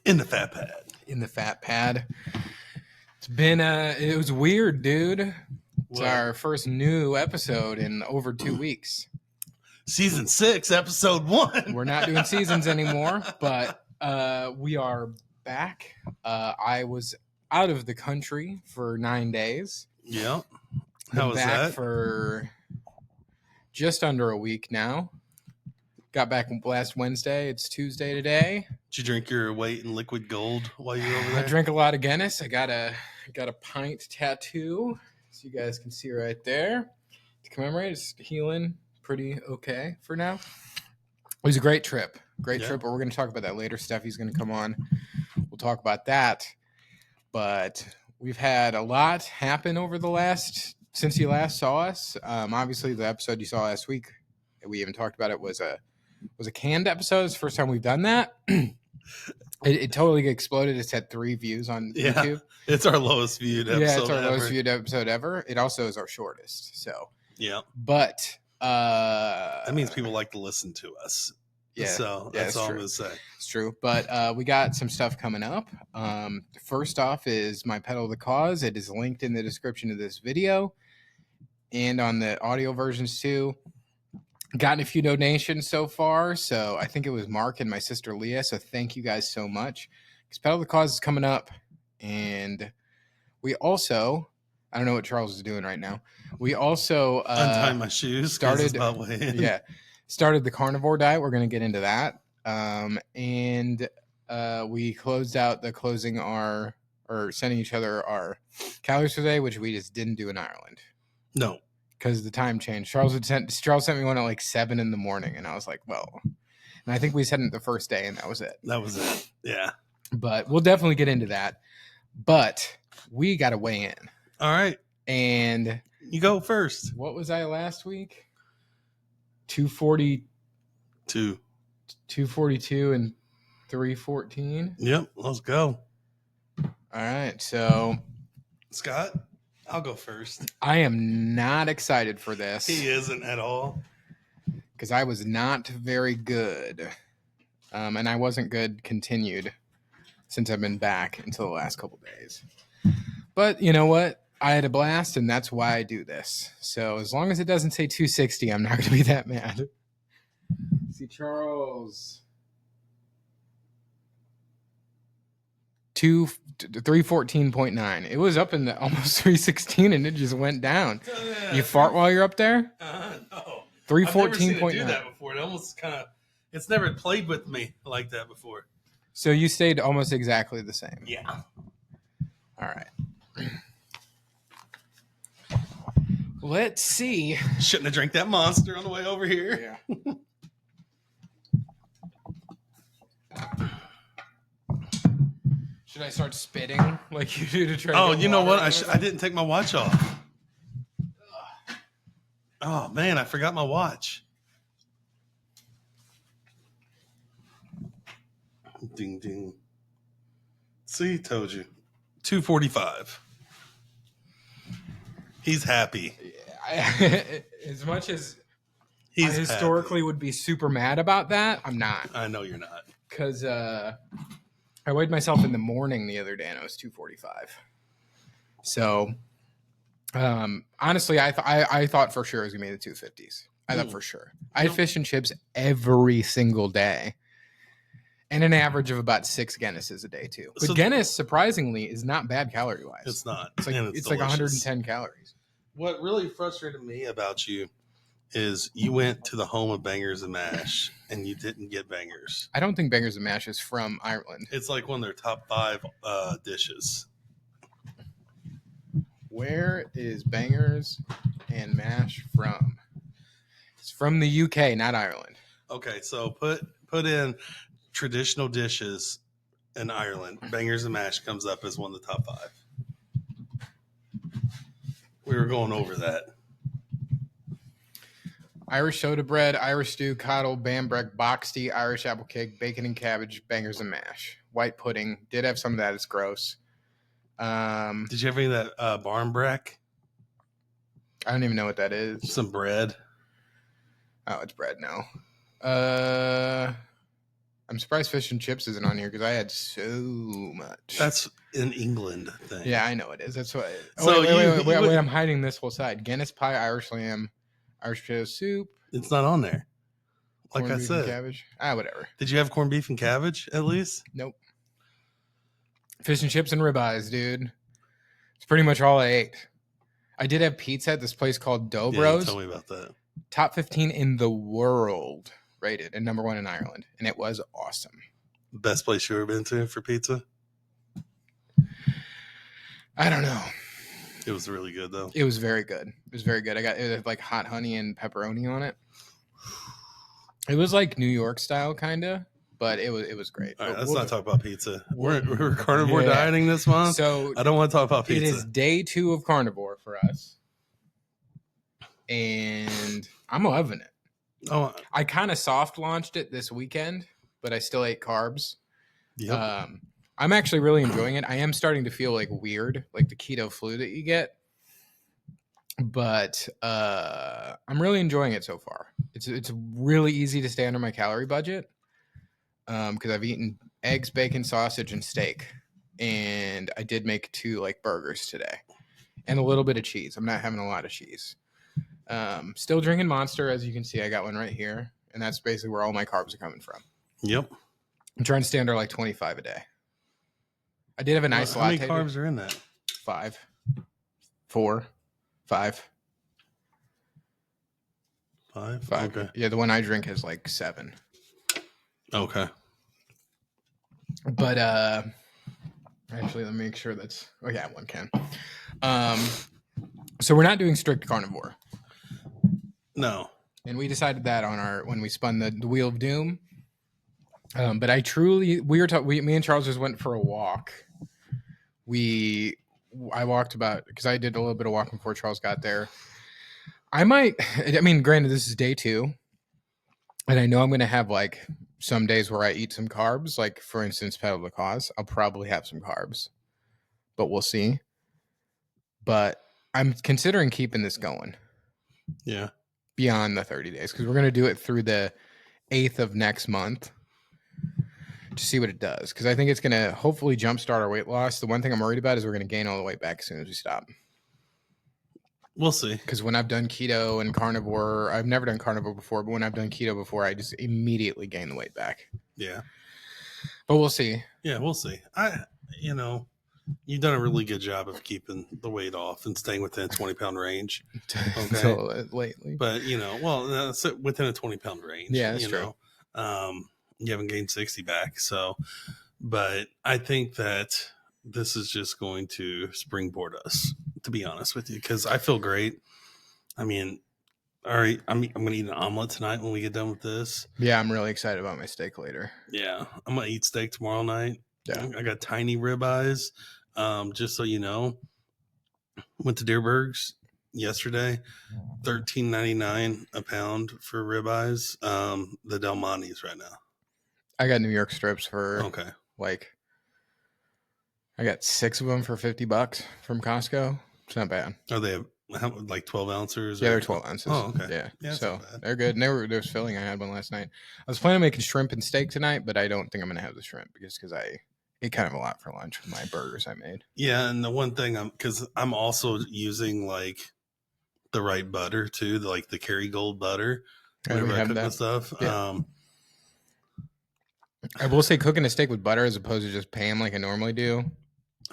In the fat pad. In the fat pad. It's been it was weird, dude. It's What? our first new episode in over 2 weeks. Season 6, episode 1. We're not doing seasons anymore, but we are back. I was out of the country for 9 days. Yeah. Been How was back that? for just under a week now. Got back last Wednesday. It's Tuesday today. Did you drink your weight in liquid gold while you were over I there? drank a lot of Guenniss. I got a pint tattoo, so you guys can see right there. To commemorate, it's healing pretty okay for now. It was a great trip. Great trip, but we're going to talk about that later. Steffi's going to come on. We'll talk about that. But we've had a lot happen over since you last saw us. Obviously, the episode you saw last week, we even talked about it, was a canned episode. It's the first time we've done that. It totally exploded. It's had 3 views on YouTube. It's our lowest viewed episode. Yeah, it's our lowest viewed episode ever. It also is our shortest. So yeah, but that means people like to listen to us. Yeah, so that's all I'm gonna say. It's true. But we got some stuff coming up. First off is my pedal the cause. It is linked in the description of this video and on the audio versions too. Gotten a few donations so far. So I think it was Mark and my sister Leah. So thank you guys so much. Because Pedal the Cause is coming up. And we also, I don't know what Charles is doing right now. We also untie my shoes. Started the Carnivore Diet. We're going to get into that. And we closed out sending each other our calories for the day, which we just didn't do in Ireland. No. Because the time changed. Charles sent me one at like 7 a.m, and I was like, well. And I think we sent it the first day, and that was it. Yeah. But we'll definitely get into that. But we got to weigh in. All right. And you go first. What was I last week? 242. 242 and 314. Yep. Let's go. All right. So, Scott, I'll go first. I am not excited for this. He isn't at all. Because I was not very good. And I wasn't good continued since I've been back until the last couple days. But you know what? I had a blast, and that's why I do this. So as long as it doesn't say 260, I'm not going to be that mad. See, Charles. 314.9. It was up in the almost 316, and it just went down. You fart while you're up there? No. 314.9. I've never seen it do that before. It almost it's never played with me like that before. So you stayed almost exactly the same. Yeah. All right. Let's see. Shouldn't have drank that Monster on the way over here. Yeah. Should I start spitting like you do to try? Oh, you know what? I didn't take my watch off. Oh man, I forgot my watch. Ding ding. See, told you. 245. He's happy. Yeah, as much as I historically would be super mad about that, I'm not. I know you're not. Because I weighed myself in the morning the other day, and I was 245. So, honestly, I thought for sure it was going to be the 250s. I thought for sure. I had fish and chips every single day. And an average of about 6 Guennisses a day, too. But Guenniss, surprisingly, is not bad calorie-wise. It's not. It's like 110 calories. What really frustrated me about you is you went to the home of Bangers and Mash, and you didn't get Bangers. I don't think Bangers and Mash is from Ireland. It's like one of their top 5 dishes. Where is Bangers and Mash from? It's from the UK, not Ireland. Okay, so put in traditional dishes in Ireland. Bangers and Mash comes up as one of the top 5. We were going over that. Irish soda bread, Irish stew, coddle, bambrek, box tea, Irish apple cake, bacon and cabbage, Bangers and Mash. White pudding. Did have some of that. It's gross. Did you have any of that barmbrek? I don't even know what that is. Some bread. Oh, it's bread now. I'm surprised fish and chips isn't on here because I had so much. That's an England thing. Yeah, I know it is. That's why. Oh, So wait, I'm hiding this whole side. Guinness pie, Irish lamb, Irish potato soup, It's not on there. Like corned I beef and said. cabbage. Whatever. Did you have corned beef and cabbage at least? Nope. Fish and chips and ribeyes, dude. It's pretty much all I ate. I did have pizza at this place called Dough Bros. Tell me about that. Top 15 in the world rated and number 1 in Ireland. And it was awesome. Best place you ever been to for pizza? I don't know. It was really good though. It was very good. It was very good. It had like hot honey and pepperoni on it. It was like New York style kind of, but it was great. All right, let's not talk about pizza. We're carnivore dieting this month. So I don't want to talk about pizza. It is day 2 of carnivore for us. And I'm loving it. Oh, I kind of soft launched it this weekend, but I still ate carbs. yep. I'm actually really enjoying it. I am starting to feel like weird, like the keto flu that you get. But I'm really enjoying it so far. It's really easy to stay under my calorie budget because I've eaten eggs, bacon, sausage, and steak. And I did make 2 like burgers today and a little bit of cheese. I'm not having a lot of cheese. Still drinking Monster, as you can see. I got one right here, and that's basically where all my carbs are coming from. Yep. I'm trying to stay under like 25 a day. I did have a nice latte. How many carbs are in that? 5, 4, 5. 5. Okay. Yeah, the one I drink has like 7. Okay. But actually, let me make sure that's. Oh yeah, 1 can. So we're not doing strict carnivore. No. And we decided that on when we spun the Wheel of Doom. But I truly, me and Charles just went for a walk. I walked because I did a little bit of walking before Charles got there. Granted, this is day 2. And I know I'm going to have like some days where I eat some carbs. Like for instance, Pedal the Cause. I'll probably have some carbs, but we'll see. But I'm considering keeping this going. Yeah. Beyond the 30 days because we're going to do it through the 8th of next month to see what it does because I think it's going to hopefully jumpstart our weight loss. The one thing I'm worried about is we're going to gain all the weight back as soon as we stop. We'll see. Because when I've done keto and carnivore, I've never done carnivore before, but when I've done keto before, I just immediately gain the weight back. Yeah. But we'll see. Yeah, we'll see. You've done a really good job of keeping the weight off and staying within a 20-pound range. Okay. Lately. But, that's within a 20-pound range. Yeah, that's true. You haven't gained 60 back. So, but I think that this is just going to springboard us, to be honest with you, because I feel great. I mean, all right, I'm going to eat an omelet tonight when we get done with this. Yeah, I'm really excited about my steak later. Yeah, I'm going to eat steak tomorrow night. Yeah. I got tiny ribeyes. Just so you know, went to Deerberg's yesterday, $13.99 a pound for ribeyes. The Del Monte's right now. I got New York strips for I got 6 of them for $50 from Costco. It's not bad. Are they like 12 ounces? Yeah, they're 12 ounces. Oh, okay. Yeah, so they're good. And there was filling. I had one last night. I was planning on making shrimp and steak tonight, but I don't think I'm going to have the shrimp because I ate kind of a lot for lunch with my burgers I made. Yeah, and the one thing because I'm also using like the right butter too, like the Kerrygold butter. Whenever I cook my stuff. Yeah. I will say cooking a steak with butter as opposed to just Pam like I normally do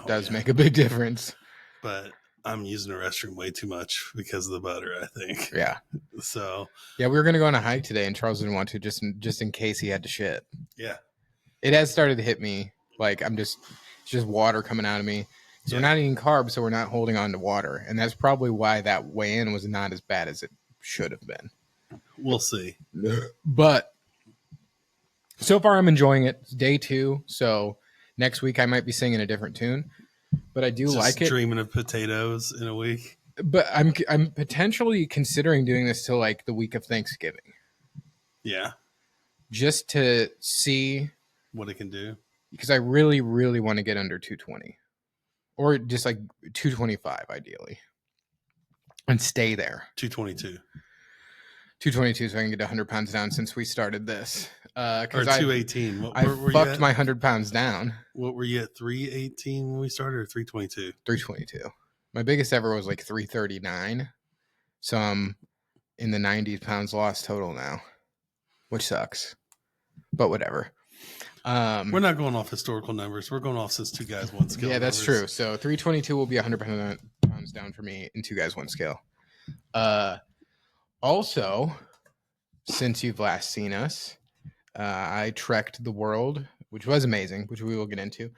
does make a big difference. But I'm using the restroom way too much because of the butter, I think. Yeah. So. Yeah, we were going to go on a hike today, and Charles didn't want to just in case he had to shit. Yeah. It has started to hit me. Like it's just water coming out of me. So we're not eating carbs, so we're not holding on to water. And that's probably why that weigh-in was not as bad as it should have been. We'll see. But so far I'm enjoying it. It's day 2, so next week I might be singing a different tune. But I do like it. Dreaming of potatoes in a week. But I'm potentially considering doing this till like the week of Thanksgiving. Yeah. Just to see what it can do. Because I really, really want to get under 220. Or just like 225 ideally. And stay there. 222. 222 so I can get 100 pounds down since we started this. Or because 218. What I were you fucked at? my 100 pounds down. What were you at? 318 when we started, or 322? 322. My biggest ever was like 339. So I'm in the 90 pounds lost total now, which sucks, but whatever. We're not going off historical numbers. We're going off since 2 guys 1 scale. Yeah, that's numbers. true. So 322 will be 100 pounds down for me in 2 guys 1 scale. Also, since you've last seen us, I trekked the world, which was amazing, which we will get into.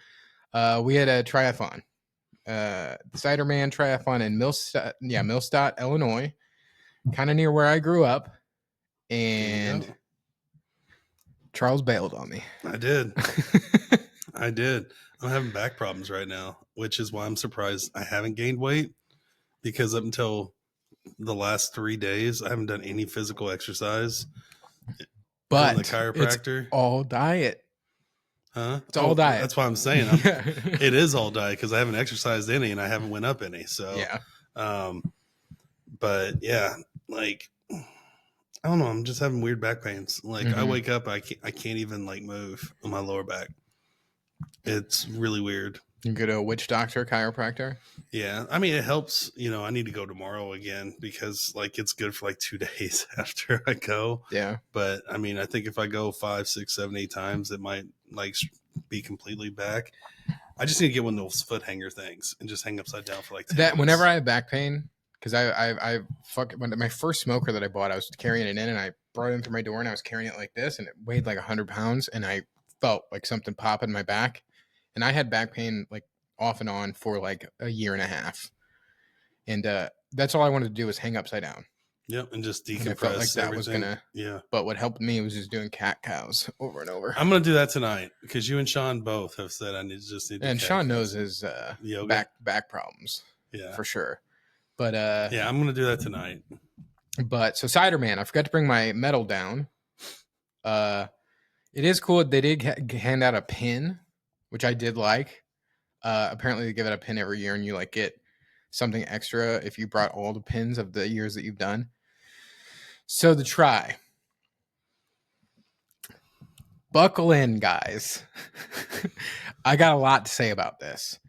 We had a triathlon, the Ciderman Triathlon in Millstadt, Illinois, kind of near where I grew up, and Charles bailed on me. I did. I did. I'm having back problems right now, which is why I'm surprised I haven't gained weight, because up until the last 3 days, I haven't done any physical exercise. But the chiropractor, it's all diet. huh? It's all diet. That's why I'm saying it is all diet, because I haven't exercised any and I haven't went up any. So yeah. But yeah, like, I don't know. I'm just having weird back pains. Like, I wake up, I can't even like move on my lower back. It's really weird. You go to a witch doctor, chiropractor? Yeah. I mean, it helps. I need to go tomorrow again, because like it's good for like 2 days after I go. Yeah. But I mean, I think if I go 5, 6, 7, 8 times, it might like be completely back. I just need to get one of those foot hanger things and just hang upside down for like 10 minutes. Whenever I have back pain, because when my first smoker that I bought, I was carrying it in and I brought it in through my door and I was carrying it like this and it weighed like 100 pounds and I felt like something pop in my back. And I had back pain like off and on for like a year and a half. And that's all I wanted to do was hang upside down. Yep, and just decompress. And I felt like that everything. was gonna. Yeah. But what helped me was just doing cat cows over and over. I'm gonna do that tonight, because you and Sean both have said I need to. And Sean knows his back problems. Yeah, for sure. But yeah, I'm gonna do that tonight. But so Ciderman, I forgot to bring my medal down. It is cool. They did hand out a pin, which I did like. Apparently they give it a pin every year and you like get something extra if you brought all the pins of the years that you've done. So the try. Buckle in, guys. I got a lot to say about this.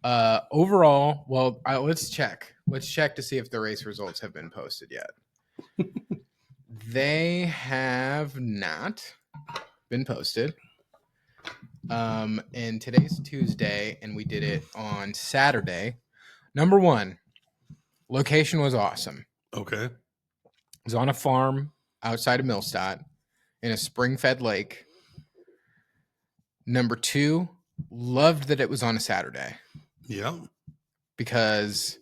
Overall, well, let's check. Let's check to see if the race results have been posted yet. They have not been posted. And today's Tuesday, and we did it on Saturday. Number one, location was awesome. Okay. It was on a farm outside of Millstadt in a spring-fed lake. Number two, loved that it was on a Saturday. Yeah. Because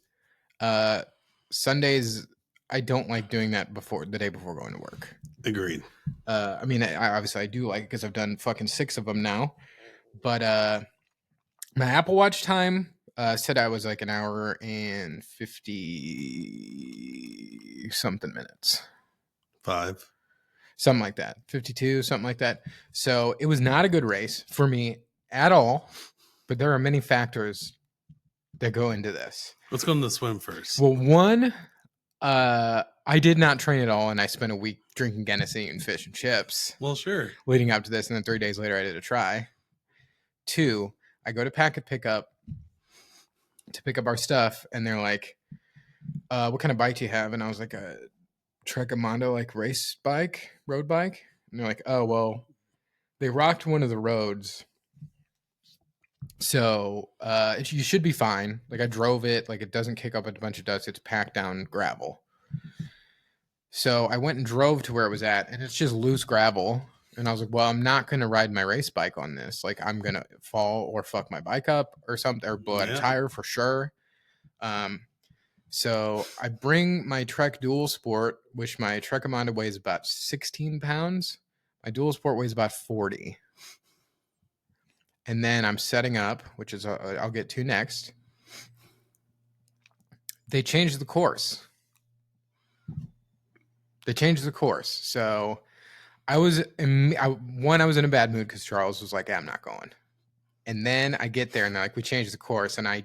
Sundays, I don't like doing that the day before going to work. Agreed. I mean, I do like it because I've done fucking 6 of them now. But my Apple Watch time said I was like an hour and 50 something minutes. 5. Something like that. 52, something like that. So it was not a good race for me at all. But there are many factors that go into this. Let's go to the swim first. Well, one, I did not train at all, and I spent a week drinking Guenniss and eating fish and chips. Well, sure. Leading up to this, and then 3 days later, I did a try. 2, I go to packet pickup to pick up our stuff, and they're like, "What kind of bike do you have?" And I was like, "A Trekkimondo like race bike, road bike." And they're like, "Oh, well, they rocked one of the roads." So you should be fine. Like I drove it, like it doesn't kick up a bunch of dust. It's packed down gravel. So I went and drove to where it was at, and it's just loose gravel. And I was like, well, I'm not going to ride my race bike on this. Like I'm going to fall or fuck my bike up or something, or blow out a tire for sure. So I bring my Trek Dual Sport, which my Trekkimondo weighs about 16 pounds. My Dual Sport weighs about 40. And then I'm setting up, which is I'll get to next. They changed the course. So I was in a bad mood because Charles was like, I'm not going. And then I get there and they're like, we changed the course. And I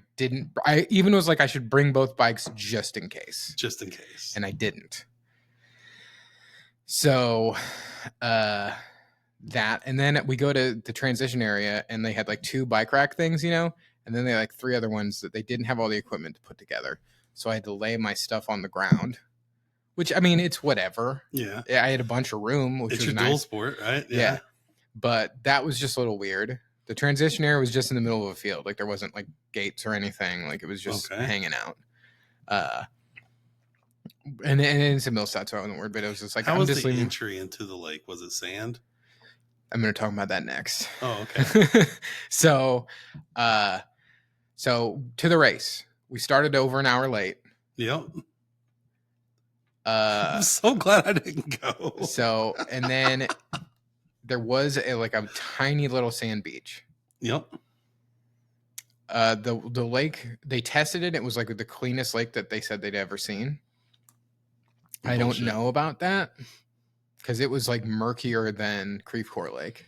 even was like, I should bring both bikes just in case. And I didn't. So that, and then we go to the transition area, and they had like 2 bike rack things, you know, and then they had like 3 other ones that they didn't have all the equipment to put together. So I had to lay my stuff on the ground, which, I mean, it's whatever. Yeah. I had a bunch of room, which It's was your nice. dual sport, right? Yeah. But that was just a little weird. The transition area was just in the middle of a field. Like there wasn't like gates or anything. Like it was just hanging out. And it's a Millside, so I wasn't worried, but it was just like, how was the entry into the lake? Was it sand? I'm going to talk about that next. Oh, okay. So to the race, we started over an hour late. Yep. I'm so glad I didn't go. So, and then there was a tiny little sand beach. Yep. The lake, they tested it. It was like the cleanest lake that they said they'd ever seen. I don't know about that because it was like murkier than Creve Lake.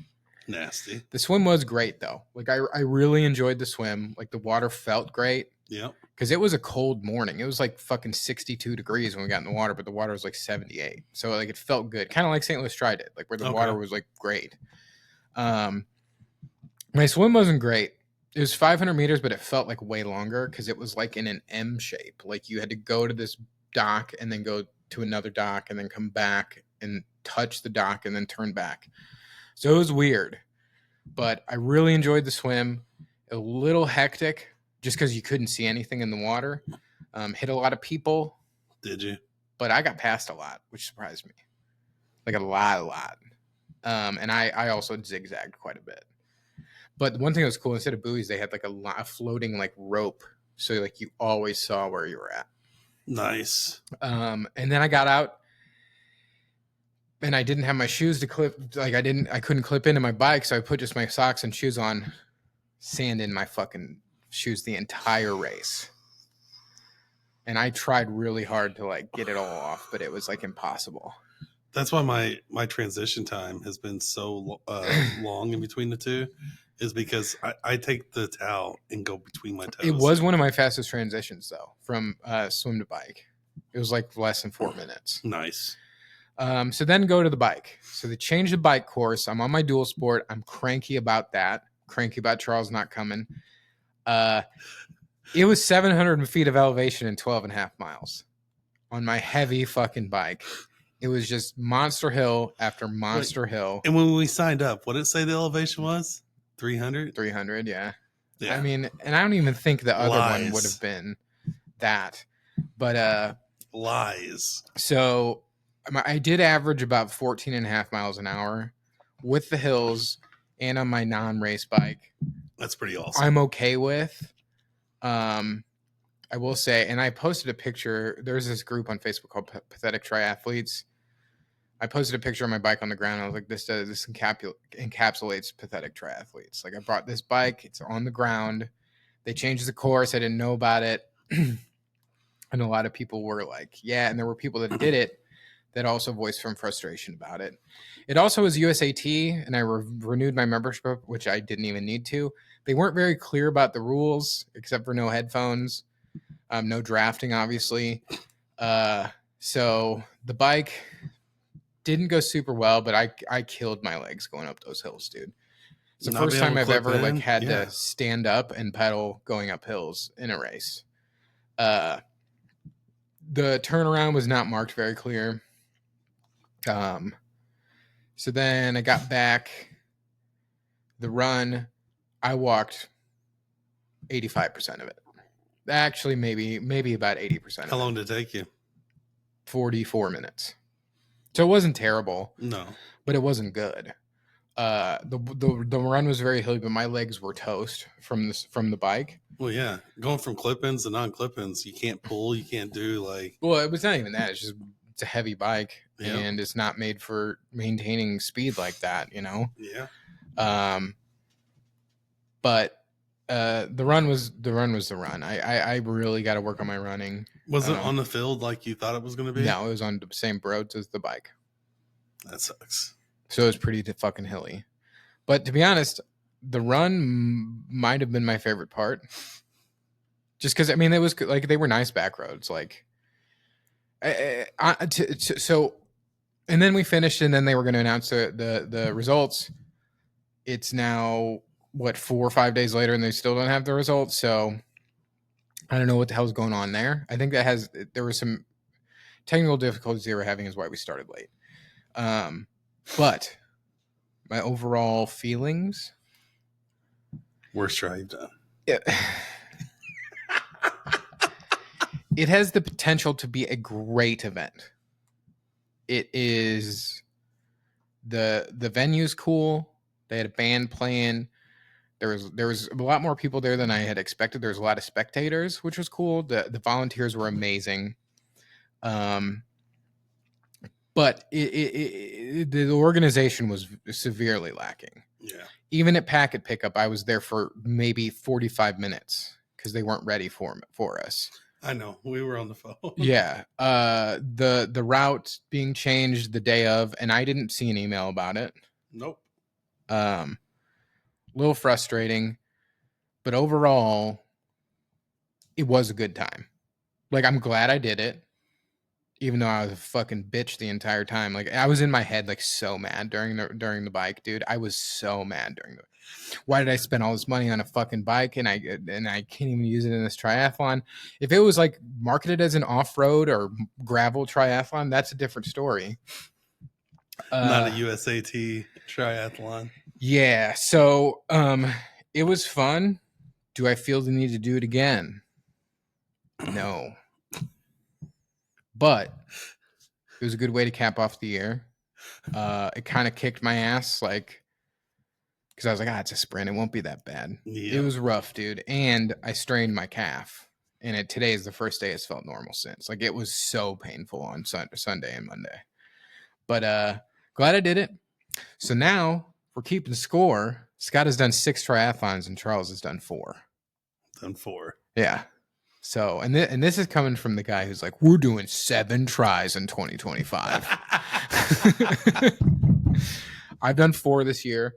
Nasty. The swim was great though. Like I really enjoyed the swim. Like the water felt great. Yep. Because it was a cold morning. It was like fucking 62 degrees when we got in the water, but the water was like 78. So like it felt good. Kind of like St. Louis Tri did, like where the water was like great. My swim wasn't great. It was 500 meters, but it felt like way longer because it was like in an M shape. Like you had to go to this dock and then go to another dock and then come back and touch the dock and then turn back. So it was weird, but I really enjoyed the swim. A little hectic just because you couldn't see anything in the water. Hit a lot of people. Did you? But I got past a lot, which surprised me. Like a lot. And I also zigzagged quite a bit. But the one thing that was cool, instead of buoys, they had like a floating like rope. So like you always saw where you were at. Nice. And then I got out and I didn't have my shoes to clip. Like I couldn't clip into my bike. So I put just my socks and shoes on, sand in my fucking shoes the entire race. And I tried really hard to like get it all off, but it was like impossible. That's why my transition time has been so long in between the two, is because I take the towel and go between my toes. It was one of my fastest transitions though, from swim to bike. It was like less than 4 minutes. Nice. So then go to the bike. So they changed the bike course. I'm on my dual sport. I'm cranky about that. Cranky about Charles not coming. It was 700 feet of elevation in 12 and a half miles on my heavy fucking bike. It was just monster hill after monster hill. And when we signed up, what did it say the elevation was? 300? 300, yeah. Yeah. I mean, and I don't even think the other one would have been that. But lies. So I did average about 14 and a half miles an hour with the hills and on my non-race bike. That's pretty awesome. I'm okay with. I will say, and I posted a picture. There's this group on Facebook called Pathetic Triathletes. I posted a picture of my bike on the ground. I was like, this encapsulates pathetic triathletes. Like I brought this bike. It's on the ground. They changed the course. I didn't know about it. And a lot of people were like, yeah. And there were people that did it that also voiced some frustration about it. It also was USAT, and I renewed my membership, which I didn't even need to. They weren't very clear about the rules, except for no headphones, no drafting, obviously. So the bike didn't go super well, but I killed my legs going up those hills, dude. It's the first time I've ever had to stand up and pedal going up hills in a race. The turnaround was not marked very clear. So then I got back. The run, I walked 85% of it. Actually, maybe about 80%. How long did it take you? 44 minutes. So it wasn't terrible. No. But it wasn't good. The run was very hilly, but my legs were toast from the bike. Well, yeah. Going from clip-ins to non-clip-ins, you can't pull, you can't do like... Well, it was not even that. It's a heavy bike, and it's not made for maintaining speed like that, you know? Yeah. But the run was the run. I really got to work on my running. Was it on the field like you thought it was going to be? No, it was on the same roads as the bike. That sucks. So it was pretty fucking hilly. But to be honest, the run might have been my favorite part. Just because, I mean, it was like they were nice back roads. Like, so And then we finished, and then they were going to announce the results. It's now, what, 4 or 5 days later, and they still don't have the results. So I don't know what the hell's going on there. I think there were some technical difficulties they were having is why we started late. But my overall feelings. Worst try you've done. It has the potential to be a great event. It is the venue's cool. They had a band playing. There was a lot more people there than I had expected. There was a lot of spectators, which was cool. The volunteers were amazing. But the organization was severely lacking. Yeah. Even at packet pickup, I was there for maybe 45 minutes because they weren't ready for us. I know. We were on the phone. Yeah. The route being changed the day of, and I didn't see an email about it. Nope. A little frustrating, but overall, it was a good time. Like, I'm glad I did it, even though I was a fucking bitch the entire time. Like, I was in my head like so mad during the bike, dude. I was so mad during the. Why did I spend all this money on a fucking bike and I can't even use it in this triathlon? If it was like marketed as an off-road or gravel triathlon, that's a different story. Not a USAT triathlon. Yeah. So it was fun. Do I feel the need to do it again? No. But it was a good way to cap off the year. It kind of kicked my ass, like, because I was like, it's a sprint. It won't be that bad. Yeah. It was rough, dude. And I strained my calf. And today is the first day it's felt normal since. Like, it was so painful on Sunday and Monday. But glad I did it. So now we're keeping score. Scott has done 6 triathlons and Charles has done 4. Done 4. Yeah. So, and this is coming from the guy who's like, we're doing 7 tries in 2025. I've done 4 this year,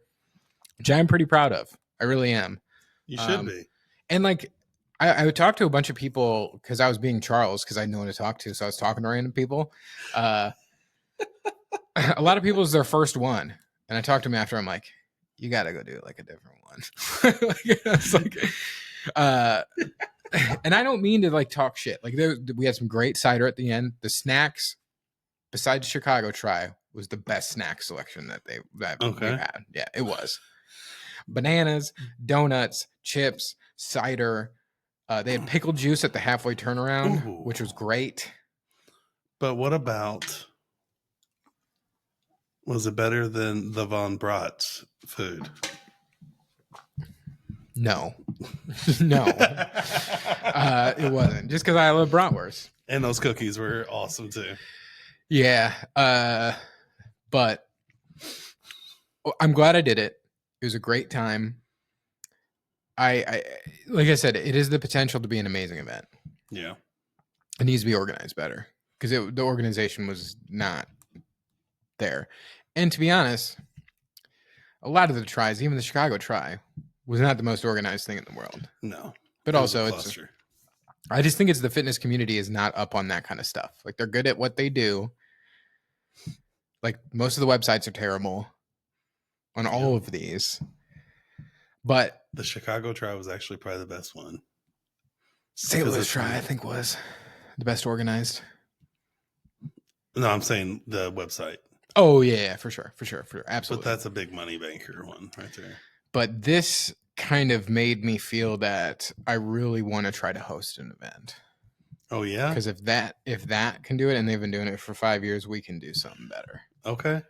which I'm pretty proud of. I really am. You should be. And like, I would talk to a bunch of people because I was being Charles because I had no one to talk to. So I was talking to random people. A lot of people is their first one. And I talked to them after. I'm like, you got to go do like a different one. It's like, and I don't mean to like talk shit. Like, we had some great cider at the end. The snacks, besides Chicago Try, was the best snack selection that we've had. Yeah, it was. Bananas, donuts, chips, cider. They had pickle juice at the halfway turnaround, which was great. But what about? Was it better than the Von Brat's food? No. No. It wasn't. Just because I love bratwurst. And those cookies were awesome too. Yeah. But I'm glad I did it. It was a great time. I like I said, it is the potential to be an amazing event. Yeah. It needs to be organized better because the organization was not there. And to be honest, a lot of the tries, even the Chicago Try, was not the most organized thing in the world. No. But also I just think it's the fitness community is not up on that kind of stuff. Like, they're good at what they do. Like, most of the websites are terrible on all of these. But the Chicago Try was actually probably the best one. St. Louis Try, I think, was the best organized. No, I'm saying the website. Oh, yeah, for sure. Absolutely. But that's a big money banker one right there. But this kind of made me feel that I really want to try to host an event. Oh, yeah? Because if that can do it, and they've been doing it for 5 years, we can do something better. Okay.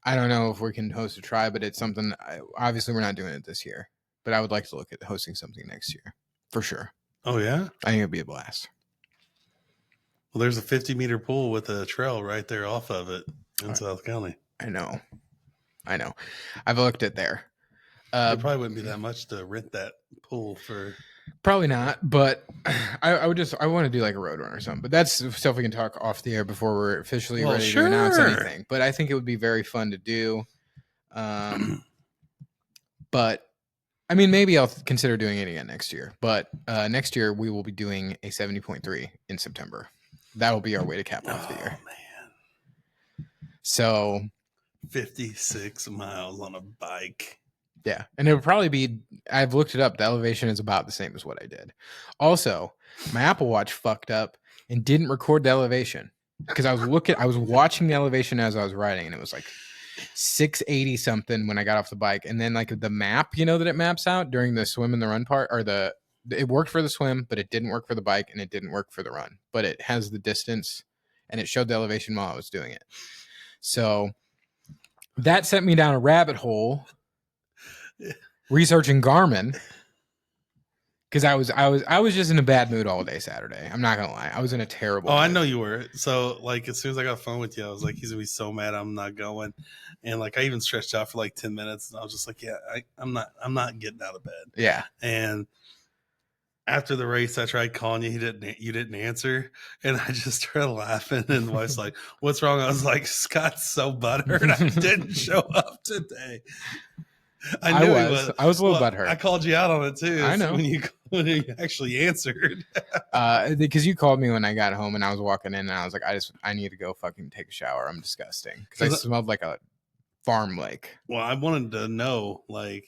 I don't know if we can host a try, but it's something. Obviously, we're not doing it this year. But I would like to look at hosting something next year. For sure. Oh, yeah? I think it'd be a blast. Well, there's a 50-meter pool with a trail right there off of it in South County. I know. I've looked at there. It probably wouldn't be that much to rent that pool for. Probably not, but I want to do like a road run or something. But that's stuff we can talk off the air before we're officially ready to announce anything. But I think it would be very fun to do. But I mean, maybe I'll consider doing it again next year. But next year we will be doing a 70.3 in September. That will be our way to cap off the year. Man. So 56 miles on a bike. yeah, and it would probably be. I've looked it up. The elevation is about the same as what I did. Also, my Apple Watch fucked up and didn't record the elevation because I was watching the elevation as I was riding, and it was like 680 something when I got off the bike, and then like the map, you know, that it maps out during the swim and the run part, or it worked for the swim, but it didn't work for the bike, and it didn't work for the run. But it has the distance, and it showed the elevation while I was doing it. So that sent me down a rabbit hole researching Garmin because I was just in a bad mood all day Saturday. I'm not gonna lie, I was in a terrible. Oh, mood. I know you were. So like as soon as I got phone with you, I was like, he's gonna be so mad I'm not going. And like I even stretched out for like 10 minutes, and I was just like, yeah, I'm not getting out of bed. Yeah. And after the race, I tried calling you. You didn't answer, and I just started laughing. And the wife's like, "What's wrong?" I was like, "Scott's so butthurt. I didn't show up today." I knew he was. I was a little butthurt. I called you out on it too. I know when you actually answered. because you called me when I got home, and I was walking in, and I was like, I need to go fucking take a shower. I'm disgusting because I smelled like a farm lake. Well, I wanted to know like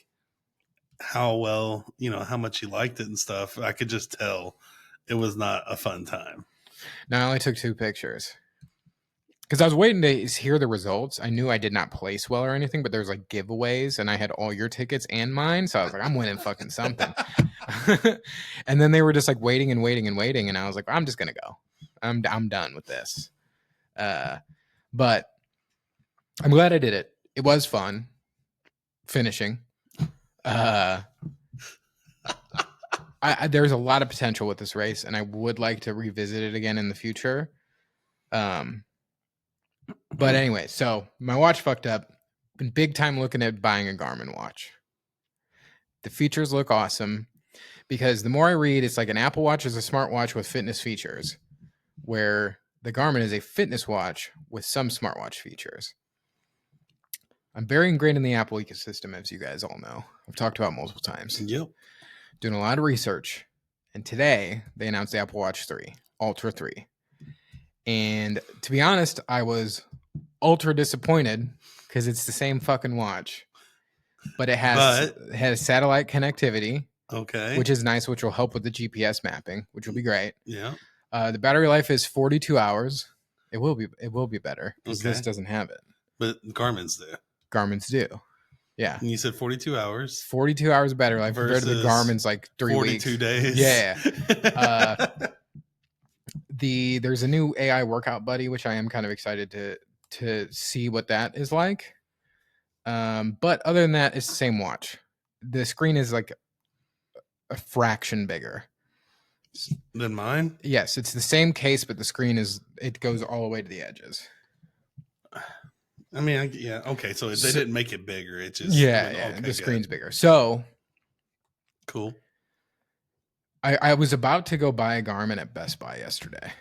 how well, how much you liked it and stuff. I could just tell it was not a fun time. No, I only took 2 pictures because I was waiting to hear the results. I knew I did not place well or anything, but there was like giveaways, and I had all your tickets and mine, so I was like, I'm winning fucking something. And then they were just like waiting and waiting and waiting, and I was like, I'm just gonna go. I'm done with this. But I'm glad I did it. It was fun finishing. There's a lot of potential with this race, and I would like to revisit it again in the future. But anyway, so my watch fucked up. Been big time looking at buying a Garmin watch. The features look awesome because the more I read, it's like an Apple Watch is a smartwatch with fitness features, where the Garmin is a fitness watch with some smartwatch features. I'm very ingrained in the Apple ecosystem, as you guys all know. I've talked about multiple times. Yep. Doing a lot of research. And today, they announced the Apple Watch 3, Ultra 3. And to be honest, I was ultra disappointed because it's the same fucking watch. But it has satellite connectivity. Okay. Which is nice, which will help with the GPS mapping, which will be great. Yeah. The battery life is 42 hours. It will be better because this doesn't have it. But Garmin's do. Garmin's do. Yeah. And you said 42 hours. 42 hours of battery life compared to the Garmin's like 3 weeks. 42 days. Yeah. There's a new AI workout buddy, which I am kind of excited to see what that is like. But other than that, it's the same watch. The screen is like a fraction bigger than mine. Yes, it's the same case, but the screen it goes all the way to the edges. I mean, yeah, okay. So they didn't make it bigger. It just okay, the screen's bigger. So cool. I was about to go buy a Garmin at Best Buy yesterday.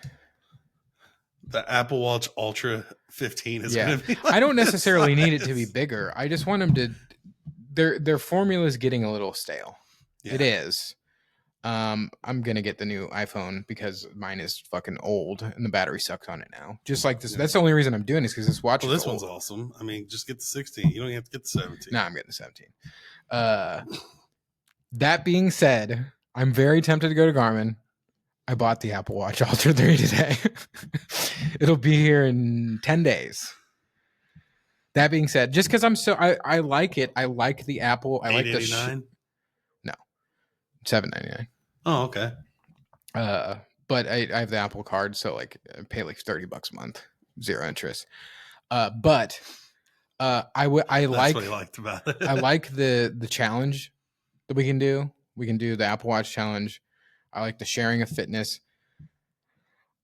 The Apple Watch Ultra 15 is going to be. I don't necessarily need it to be bigger. I just want them to. Their formula is getting a little stale. Yeah. It is. I'm gonna get the new iPhone because mine is fucking old and the battery sucks on it now. Just like this. Yeah. That's the only reason I'm doing this because this watch. Well, this one's awesome. I mean, just get the 16. You don't even have to get the 17. No, I'm getting the 17. That being said, I'm very tempted to go to Garmin. I bought the Apple Watch Ultra 3 today. It'll be here in 10 days. That being said, just because I like it. I like the Apple. I like the no, $7.99. Oh, okay. But I have the Apple card, so like I pay like $30 a month, 0 interest. But I That's like what I liked about it. I like the challenge that we can do. We can do the Apple Watch challenge. I like the sharing of fitness.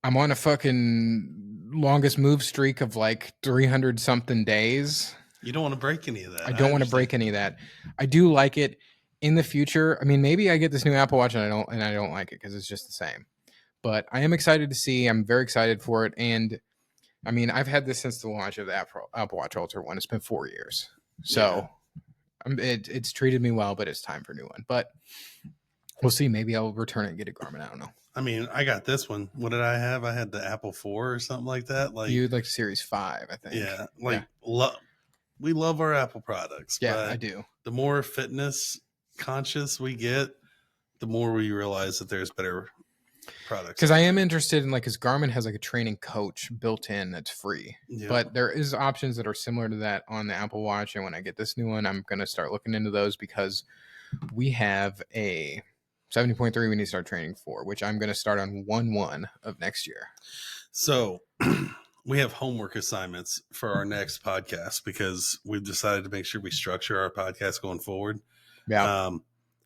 I'm on a fucking longest move streak of like 300 something days. You don't want to break any of that. I don't want to break any of that. I do like it in the future. I mean, maybe I get this new Apple Watch and I don't like it because it's just the same. But I am excited to see. I'm very excited for it. And I mean, I've had this since the launch of the Apple Watch Ultra 1. It's been 4 years. So it's treated me well, but it's time for a new one. But We'll see. Maybe I'll return it and get a Garmin. I don't know. I mean, I got this one. What did I have? I had the Apple 4 or something like that. Like, You like Series 5, I think. yeah, like we love our Apple products, Yeah, but I do. the more fitness conscious we get, the more we realize that there's better products. Because I am interested in, like, because Garmin has like a training coach built in that's free. Yeah. But there is options that are similar to that on the Apple Watch. And when I get this new one, I'm going to start looking into those because we have a 70.3 we need to start training for, which I'm going to start on 1/1 of next year. So we have homework assignments for our next podcast because we've decided to make sure we structure our podcast going forward. Yeah.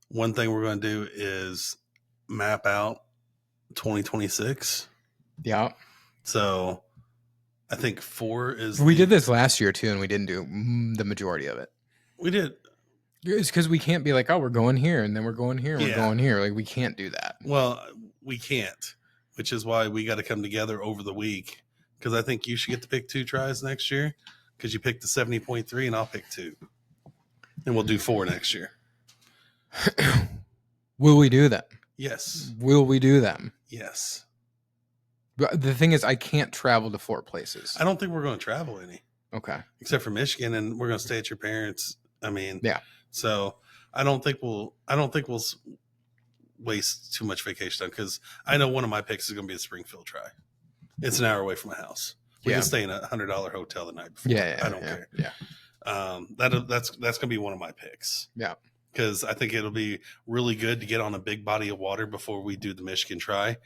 One thing we're going to do is map out 2026. Yeah. So I think 4 is. We did this last year too, and we didn't do the majority of it. We did. It's because we can't be like, oh, we're going here, and then we're going here, and we're going here. Like, we can't do that. Well, we can't, which is why we got to come together over the week. Because I think you should get to pick 2 tries next year. Because you picked the 70.3, and I'll pick 2, and we'll do 4 next year. Will we do that? Yes. Will we do them? Yes. But the thing is, I can't travel to 4 places. I don't think we're going to travel any. Okay. Except for Michigan, and we're going to stay at your parents'. I mean, yeah. So I don't think we'll waste too much vacation time because I know one of my picks is going to be a Springfield try. It's an hour away from my house. We can stay in a $100 hotel the night before. Yeah, I don't care. Yeah. That's going to be one of my picks. Yeah. Because I think it'll be really good to get on a big body of water before we do the Michigan try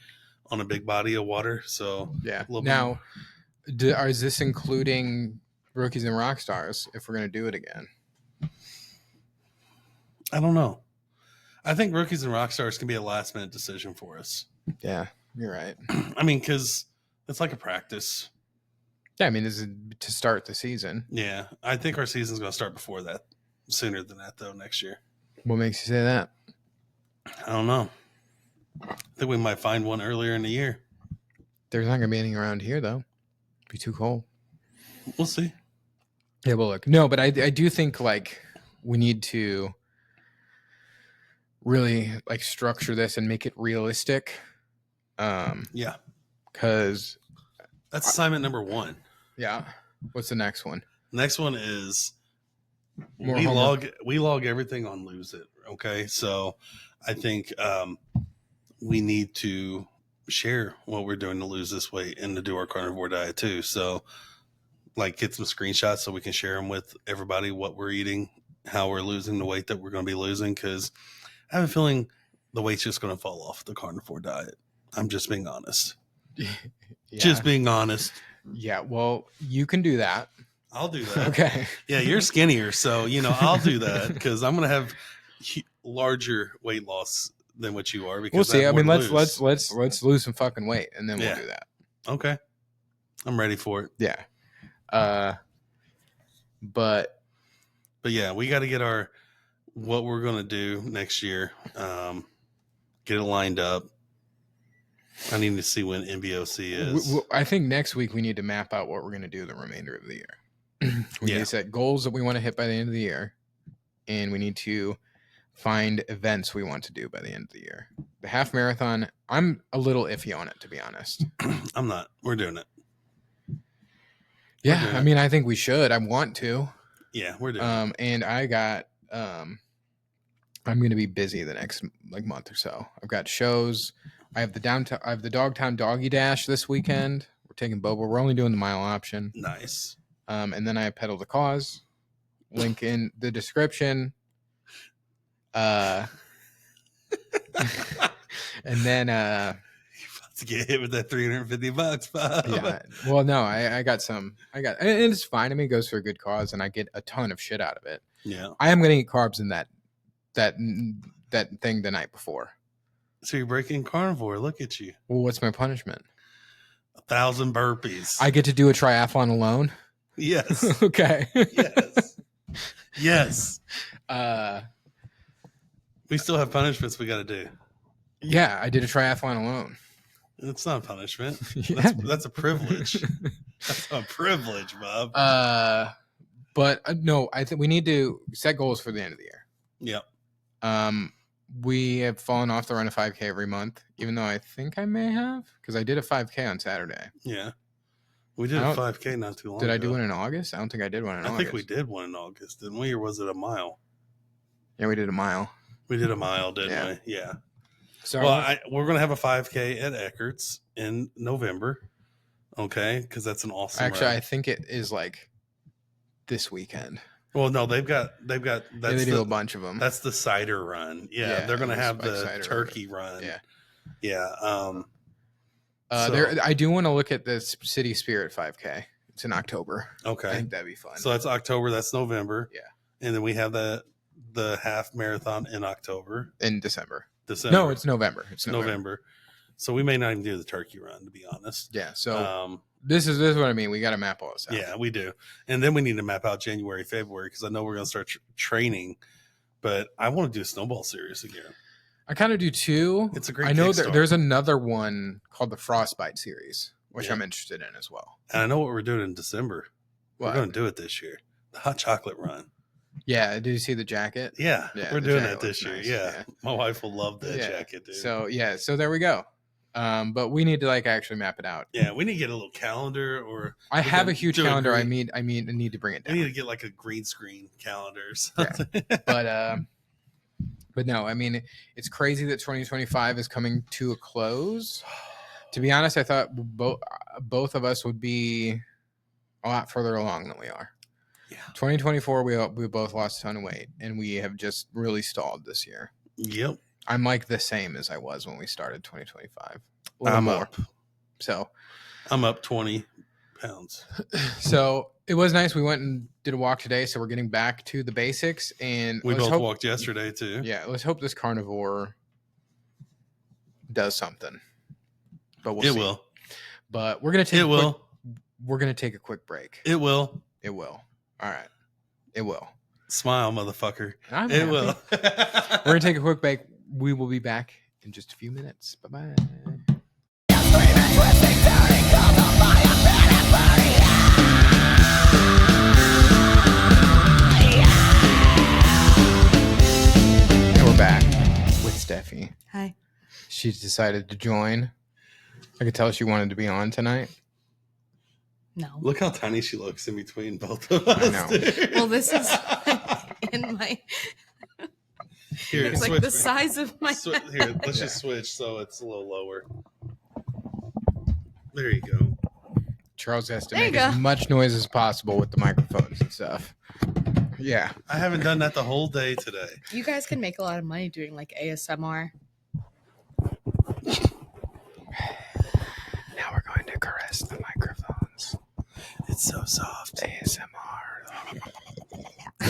on a big body of water. So yeah. Now, is this including Rookies and Rock Stars if we're going to do it again? I don't know. I think Rookies and Rock Stars can be a last minute decision for us. Yeah, you're right. I mean, because it's like a practice. Yeah, I mean, this is to start the season. Yeah, I think our season's going to start before that, sooner than that, though, next year. What makes you say that? I don't know. I think we might find one earlier in the year. There's not going to be any around here, though. It'd be too cold. We'll see. Yeah, well, look. No, but I do think, like, we need to really, like, structure this and make it realistic. Yeah. Because that's assignment number 1. Yeah. What's the next one? Next one is we log everything on Lose It. Okay. So I think we need to share what we're doing to lose this weight and to do our carnivore diet too. So like get some screenshots so we can share them with everybody, what we're eating, how we're losing the weight that we're going to be losing. Cause I have a feeling the weight's just going to fall off the carnivore diet. I'm just being honest. Yeah. Just being honest. Yeah. Well, you can do that. I'll do that. Okay. Yeah. You're skinnier. So, I'll do that because I'm going to have larger weight loss than what you are. Because we'll see. I mean, let's lose some fucking weight and then we'll do that. Okay. I'm ready for it. Yeah. But yeah, we got to get what we're going to do next year. Get it lined up. I need to see when MBOC is. I think next week we need to map out what we're going to do the remainder of the year. We need to set goals that we want to hit by the end of the year. And we need to find events we want to do by the end of the year. The half marathon, I'm a little iffy on it, to be honest. I'm not. We're doing it. Yeah, I mean, I think we should. I want to. Yeah, we're doing it. And I got, I'm going to be busy the next month or so. I've got shows. I have the Dogtown Doggy Dash this weekend. We're taking Bobo. We're only doing the mile option. Nice. And then I have Pedal the Cause. Link in the description. And then you're about to get hit with that $350, Bob. Yeah. Well, no, I got and it's fine. I mean, it goes for a good cause, and I get a ton of shit out of it. Yeah. I am going to eat carbs in that thing the night before. So you're breaking carnivore. Look at you. Well, what's my punishment? 1,000 burpees. I get to do a triathlon alone? Yes. Okay. Yes. Yes. We still have punishments we got to do. Yeah, I did a triathlon alone. It's not a punishment. Yeah. That's a privilege. That's a privilege, Bob. But no, I think we need to set goals for the end of the year. Yep. We have fallen off the run of 5K every month, even though I think I may have, because I did a 5K on Saturday. Yeah. We did a 5K not too long ago. Did I do one in August? I don't think I did one in August. I think we did one in August, didn't we? Or was it a mile? Yeah, we did a mile. We did a mile, didn't we? Yeah. So we're going to have a 5K at Eckert's in November. Okay, because that's an awesome Actually, run. I think it is like this weekend. Well, no, they've got they do a bunch of them. That's the cider run. Yeah, they're going to have the turkey run. Yeah. I do want to look at the City Spirit 5K. It's in October. Okay. I think that'd be fun. So that's October. That's November. Yeah. And then we have the half marathon in October. In December. No, it's November. It's November. So we may not even do the turkey run, to be honest. Yeah. So this is what I mean. We got to map all this out. Yeah, we do. And then we need to map out January, February, because I know we're going to start training. But I want to do a snowball series again. I kind of do too. It's a great. I know there's another one called the Frostbite series, which I'm interested in as well. And I know what we're doing in December. We're going to do it this year. The hot chocolate run. Yeah. Did you see the jacket? Yeah. We're doing it this year. Nice. Yeah. My wife will love that jacket, dude. So there we go. But we need to actually map it out. Yeah, we need to get a little calendar, or I have a huge calendar. I need to bring it down. We need to get like a green screen calendar or something. Yeah. But no, I mean, it's crazy that 2025 is coming to a close. To be honest, I thought both of us would be a lot further along than we are. Yeah. 2024, we both lost a ton of weight, and we have just really stalled this year. Yep. I'm like the same as I was when we started 2025. A little more. Up. So I'm up 20 pounds. So it was nice. We went and did a walk today, so we're getting back to the basics. And we both walked yesterday too. Yeah, let's hope this carnivore does something. But we'll see. It will. But we're gonna take. We're gonna take a quick break. It will. It will. All right. It will. Smile, motherfucker. It will. We're gonna take a quick break. We will be back in just a few minutes. Bye-bye. And we're back with Steffi. Hi. She's decided to join. I could tell she wanted to be on tonight. No. Look how tiny she looks in between both of us. I know. Well, this is in my... Here, it's like the size of my here, let's just switch so it's a little lower. There you go. Charles has to make as much noise as possible with the microphones and stuff. Yeah. I haven't done that the whole day today. You guys can make a lot of money doing like ASMR. Now we're going to caress the microphones. It's so soft. ASMR.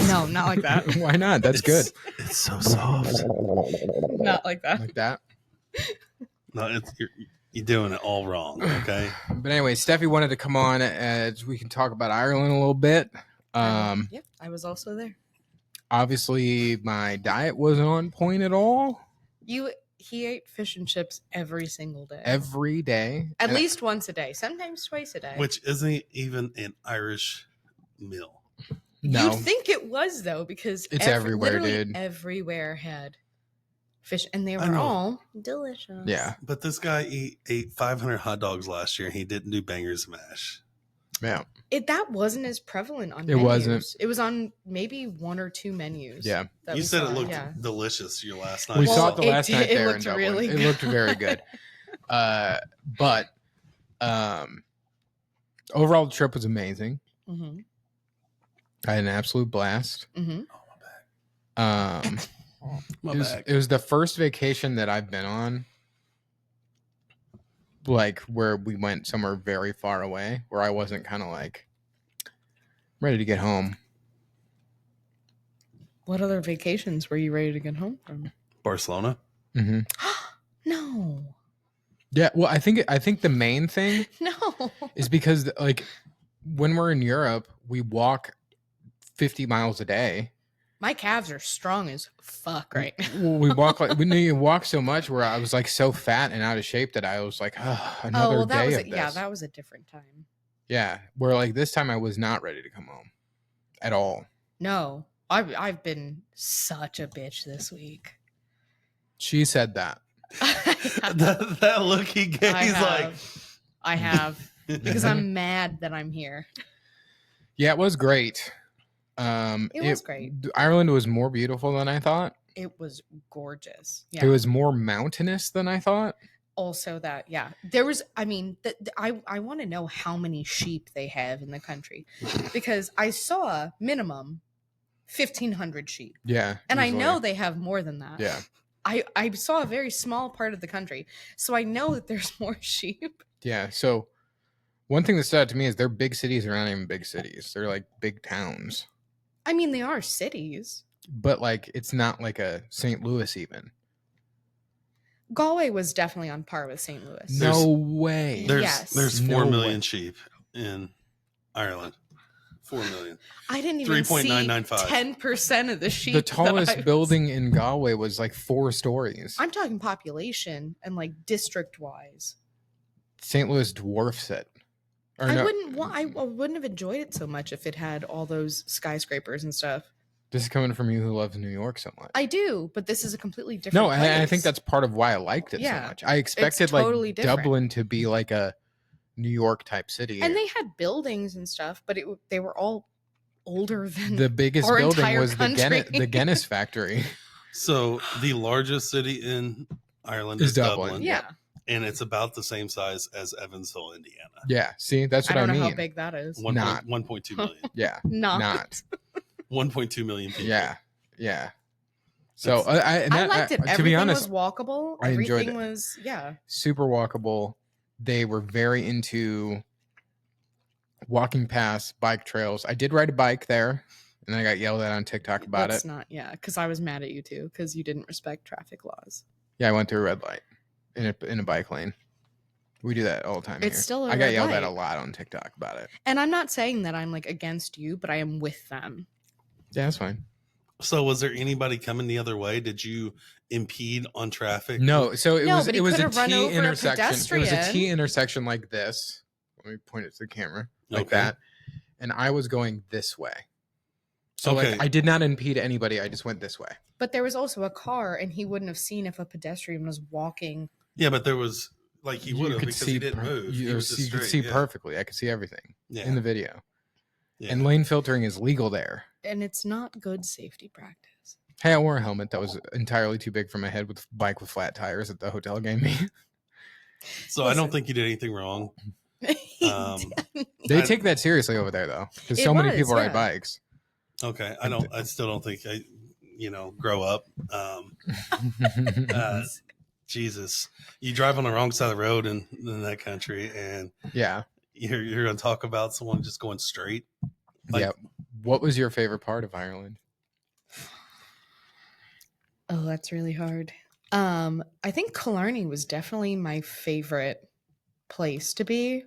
No, not like that. Why not? That's good. It's so soft. Not like that. Like that? No, you're doing it all wrong, okay? But anyway, Steffi wanted to come on as we can talk about Ireland a little bit. Yeah, I was also there. Obviously, my diet wasn't on point at all. He ate fish and chips every single day. Every day. At least once a day. Sometimes twice a day. Which isn't even an Irish meal. No. You'd think it was, though, because it's everywhere, dude. Everywhere had fish, and they were all delicious. Yeah. But this guy ate 500 hot dogs last year, and he didn't do bangers and mash. Yeah. That wasn't as prevalent on menus. It wasn't. It was on maybe one or two menus. Yeah. You said it looked delicious your last night. We saw it the last night there in Dublin. Really it looked very good. But overall, the trip was amazing. Mm-hmm. I had an absolute blast. Mm-hmm. It was the first vacation that I've been on, like where we went somewhere very far away, where I wasn't kind of like ready to get home. What other vacations were you ready to get home from? Barcelona. Mm-hmm. No. Yeah, well, I think the main thing is because like when we're in Europe, we walk 50 miles a day. My calves are strong as fuck right now. We walk so much where I was like so fat and out of shape that I was like, another day of this. Yeah, that was a different time. Yeah, where like this time I was not ready to come home at all. No, I've been such a bitch this week. She said that. that look he gave, I have because I'm mad that I'm here. Yeah, it was great. It was great. Ireland was more beautiful than I thought. It was gorgeous. Yeah. It was more mountainous than I thought. Also that, yeah. There was, I mean, I want to know how many sheep they have in the country because I saw minimum 1,500 sheep. Yeah. And easily. I know they have more than that. Yeah. I saw a very small part of the country. So I know that there's more sheep. Yeah. So one thing that stood out to me is their big cities are not even big cities. They're like big towns. I mean, they are cities. But like, it's not like a St. Louis even. Galway was definitely on par with St. Louis. No way. There's 4 No million way. sheep in Ireland. 4 million. I didn't even see 3.995. 10% of the sheep. The tallest building in Galway was like 4 stories. I'm talking population and like district wise. St. Louis dwarfs it. I wouldn't have enjoyed it so much if it had all those skyscrapers and stuff. This is coming from you who loves New York so much. I do, but this is a completely different No, place. I think that's part of why I liked it so much. I expected totally like different. Dublin to be like a New York type city. And they had buildings and stuff, but they were all older than the biggest our building entire was country. the Guenniss factory. So the largest city in Ireland Is is Dublin. Dublin. Yeah. And it's about the same size as Evansville, Indiana. Yeah, see, that's what I I don't know mean. how big that is. 1.2 million. Yeah, Not. 1.2 million people. Yeah. So I liked it. Everything to be honest, was walkable. I enjoyed Everything it. was, yeah. Super walkable. They were very into walking past bike trails. I did ride a bike there, and I got yelled at on TikTok about That's it. not, yeah, because I was mad at you too, because you didn't respect traffic laws. Yeah, I went through a red light in a bike lane. We do that all the time. It's here. still a I got red yelled light. at a lot on TikTok about it. And I'm not saying that I'm like against you, but I am with them. Yeah, that's fine. So was there anybody coming the other way? Did you impede on traffic? No, so it was but he a could've run T over a intersection. It was a pedestrian. T intersection like this. Let me point it to the camera like Okay. that. And I was going this way. So Okay. like I did not impede anybody. I just went this way. But there was also a car, and he wouldn't have seen if a pedestrian was walking. Yeah, but there was like he would have could because see he didn't move. He was just You could straight, see yeah. perfectly. I could see everything in the video. Yeah. And lane filtering is legal there. And it's not good safety practice. Hey, I wore a helmet that was entirely too big for my head with a bike with flat tires that the hotel gave me. So I don't think you did anything wrong. They take that seriously over there though, because so many people ride bikes. Okay, I still don't think grow up. Jesus, you drive on the wrong side of the road in that country, and yeah, you're gonna talk about someone just going straight. Yeah. What was your favorite part of Ireland? Oh, that's really hard. I think Killarney was definitely my favorite place to be.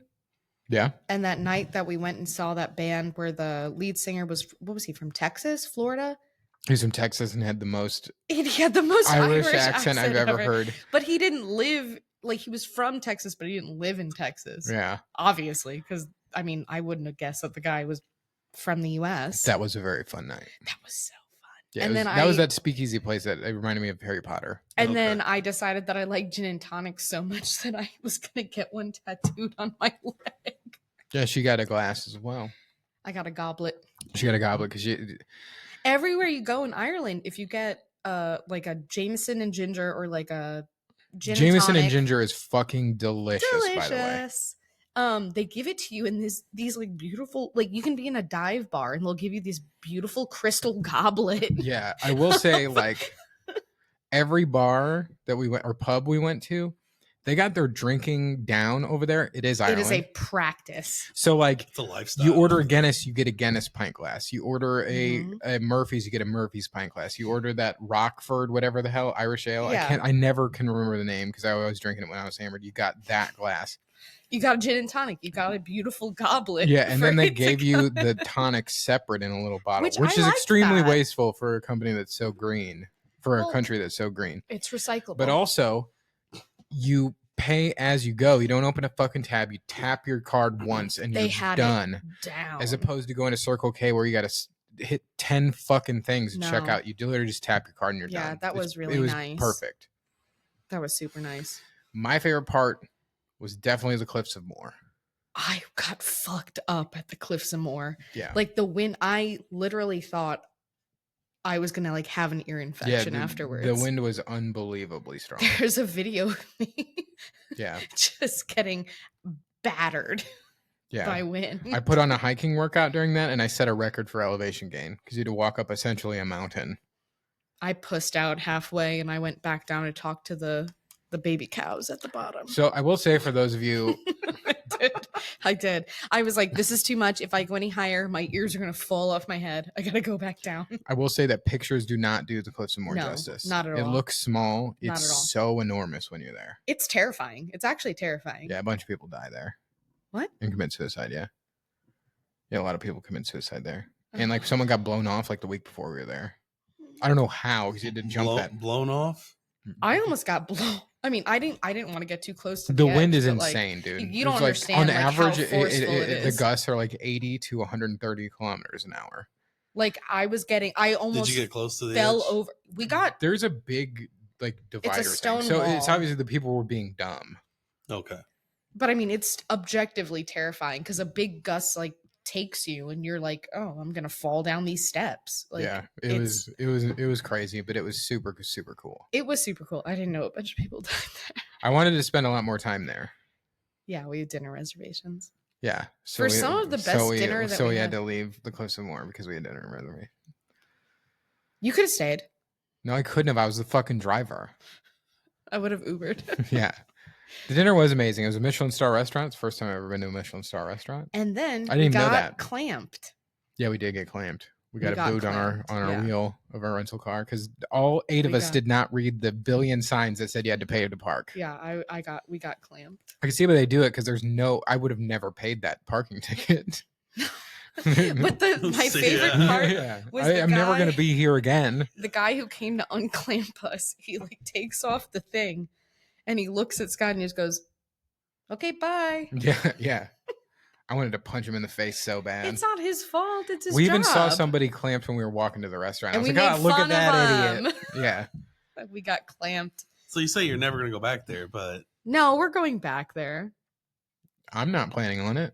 Yeah. And that night that we went and saw that band where the lead singer was, what was he, from Texas, Florida? He's from Texas and had the most He had the most Irish accent I've ever heard. But he didn't live, like he was from Texas, but he didn't live in Texas. Yeah. Obviously, because I mean, I wouldn't have guessed that the guy was from the US. That was a very fun night. That was so fun. Yeah, and that was that speakeasy place that it reminded me of Harry Potter. And then I decided that I liked gin and tonic so much that I was going to get one tattooed on my leg. Yeah, she got a glass as well. I got a goblet. She got a goblet because everywhere you go in Ireland, if you get like a Jameson and ginger or like a gin Jameson and and ginger is fucking delicious. By the way. They give it to you in these like beautiful, like you can be in a dive bar and they'll give you this beautiful crystal goblet. Yeah, I will say like every bar that we went or pub we went to, they got their drinking down over there. It is Ireland. It is a practice. So like it's a lifestyle. You order a Guinness, you get a Guinness pint glass. You order a Murphy's, you get a Murphy's pint glass. You order that Rockford, whatever the hell, Irish ale. Yeah. I never can remember the name because I was drinking it when I was hammered. You got that glass. You got a gin and tonic. You got a beautiful goblet. Yeah, and then they gave you the tonic separate in a little bottle, which is extremely wasteful for a company that's so green, for a country that's so green. It's recyclable. But also, you pay as you go. You don't open a fucking tab. You tap your card once and you're done. Down. As opposed to going to Circle K where you got to hit 10 fucking things to check out. You literally just tap your card and you're done. Yeah, that was really nice. Perfect. That was super nice. My favorite part was definitely the Cliffs of Moher. I got fucked up at the Cliffs of Moher. Yeah. Like the wind, I literally thought I was gonna like have an ear infection afterwards. The wind was unbelievably strong. There's a video of me Yeah. just getting battered by Yeah. wind. I put on a hiking workout during that, and I set a record for elevation gain because you had to walk up essentially a mountain. I pussed out halfway and I went back down to talk to the baby cows at the bottom. So I will say for those of you, I did. I was like, this is too much. If I go any higher, my ears are going to fall off my head. I got to go back down. I will say that pictures do not do the Cliffs of Moher No, justice. not at It all. looks small. Not It's at all. so enormous when you're there. It's terrifying. It's actually terrifying. Yeah, a bunch of people die there. What? And commit suicide, yeah. Yeah, a lot of people commit suicide there. And like someone got blown off like the week before we were there. I don't know how because you had to jump that. Blown off. I almost got blown. I mean, I didn't want to get too close to The the wind edge, is but, like, insane, dude. you don't It's, like, understand, on like, how average, forceful it the is. gusts are like 80 to 130 kilometers an hour. Like I almost Did you get close to the fell edge? over. We got There's a big like divider stone thing. So it's wall. obviously the people were being dumb. Okay. But I mean, it's objectively terrifying because a big gust like takes you, and you're like, "Oh, I'm gonna fall down these steps." Like, Yeah, it was crazy, but it was super cool. It was super cool. I didn't know a bunch of people died there. I wanted to spend a lot more time there. Yeah, we had dinner reservations. Yeah, For some of the best dinner that so we we had had. to leave the Cliffs of Moher because we had dinner reservation. You could have stayed. No, I couldn't have. I was the fucking driver. I would have Ubered. Yeah, the dinner was amazing. It was a Michelin star restaurant. It's the first time I've ever been to a Michelin star restaurant. And then I didn't even know got that. clamped. Yeah, we did get clamped. We got got a boot clamped, on our yeah. wheel of our rental car because all 8 of We us got- did not read the billion signs that said you had to pay to park. Yeah, we got clamped. I can see why they do it because I would have never paid that parking ticket. But my See, favorite yeah. part Yeah. was the I'm never going guy- to be here again. the guy who came to unclamp us, he like takes off the thing and he looks at Scott and he just goes, "Okay, bye." Yeah, yeah. I wanted to punch him in the face so bad. It's not his fault. It's his We job. even saw somebody clamped when we were walking to the restaurant. And I was we like, made "Oh, look at fun that of idiot!" Yeah, We got clamped. So you say you're never going to go back there, but No, we're going back there. I'm not planning on it.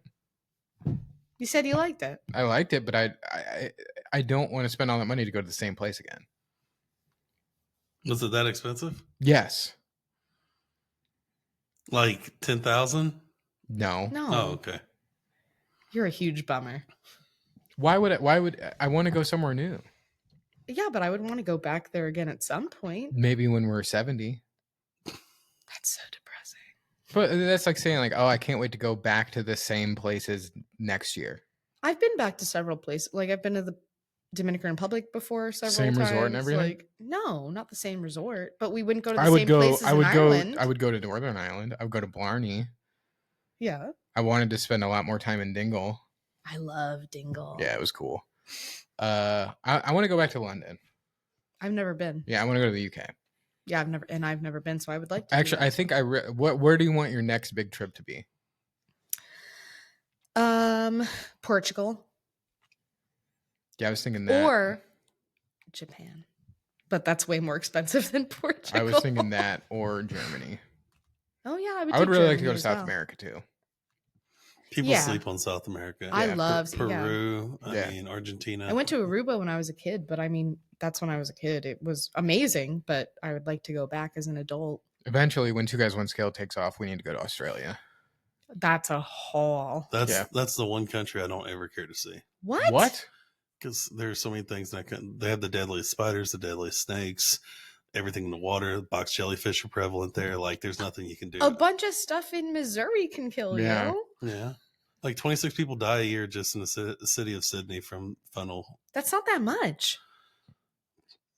You said you liked it. I liked it, but I don't want to spend all that money to go to the same place again. was it that expensive? Yes. Like 10,000? No. No, Oh, okay. you're a huge bummer. Why would I want to go somewhere new? Yeah, but I would want to go back there again at some point. Maybe when we're 70. That's so depressing. But that's like saying like, "Oh, I can't wait to go back to the same places next year." I've been back to several places. Like I've been to the Dominican Republic before several Same times. resort and everything? Like no, not the same resort, but we wouldn't go to the I would same go places in Ireland. I would go to Northern Ireland. I would go to Blarney. Yeah, I wanted to spend a lot more time in Dingle. I love Dingle. Yeah, it was cool. I want to go back to London. I've never been. Yeah, I want to go to the UK. Yeah, I've never been, so I would like to. Actually, I think where do you want your next big trip to be? Portugal Yeah, I was thinking that. or Japan, but that's way more expensive than Portugal. I was thinking that or Germany. Oh yeah, I would do really like to Germany go to as South well. America too. People Yeah. sleep on South America. I Yeah, love Peru. Yeah. I mean, Argentina. I went to Aruba when I was a kid, but I mean, that's when I was a kid. It was amazing, but I would like to go back as an adult. Eventually, when 2 Guys 1 Scale takes off, we need to go to Australia. That's a haul. That's the one country I don't ever care to see What? What? because there's so many things that they have the deadliest spiders, the deadliest snakes, everything in the water. Box jellyfish are prevalent there. Like, there's nothing you can do. A bunch of stuff in Missouri can kill Yeah. you. Yeah, like 26 people die a year just in the city of Sydney from funnel. That's not that much.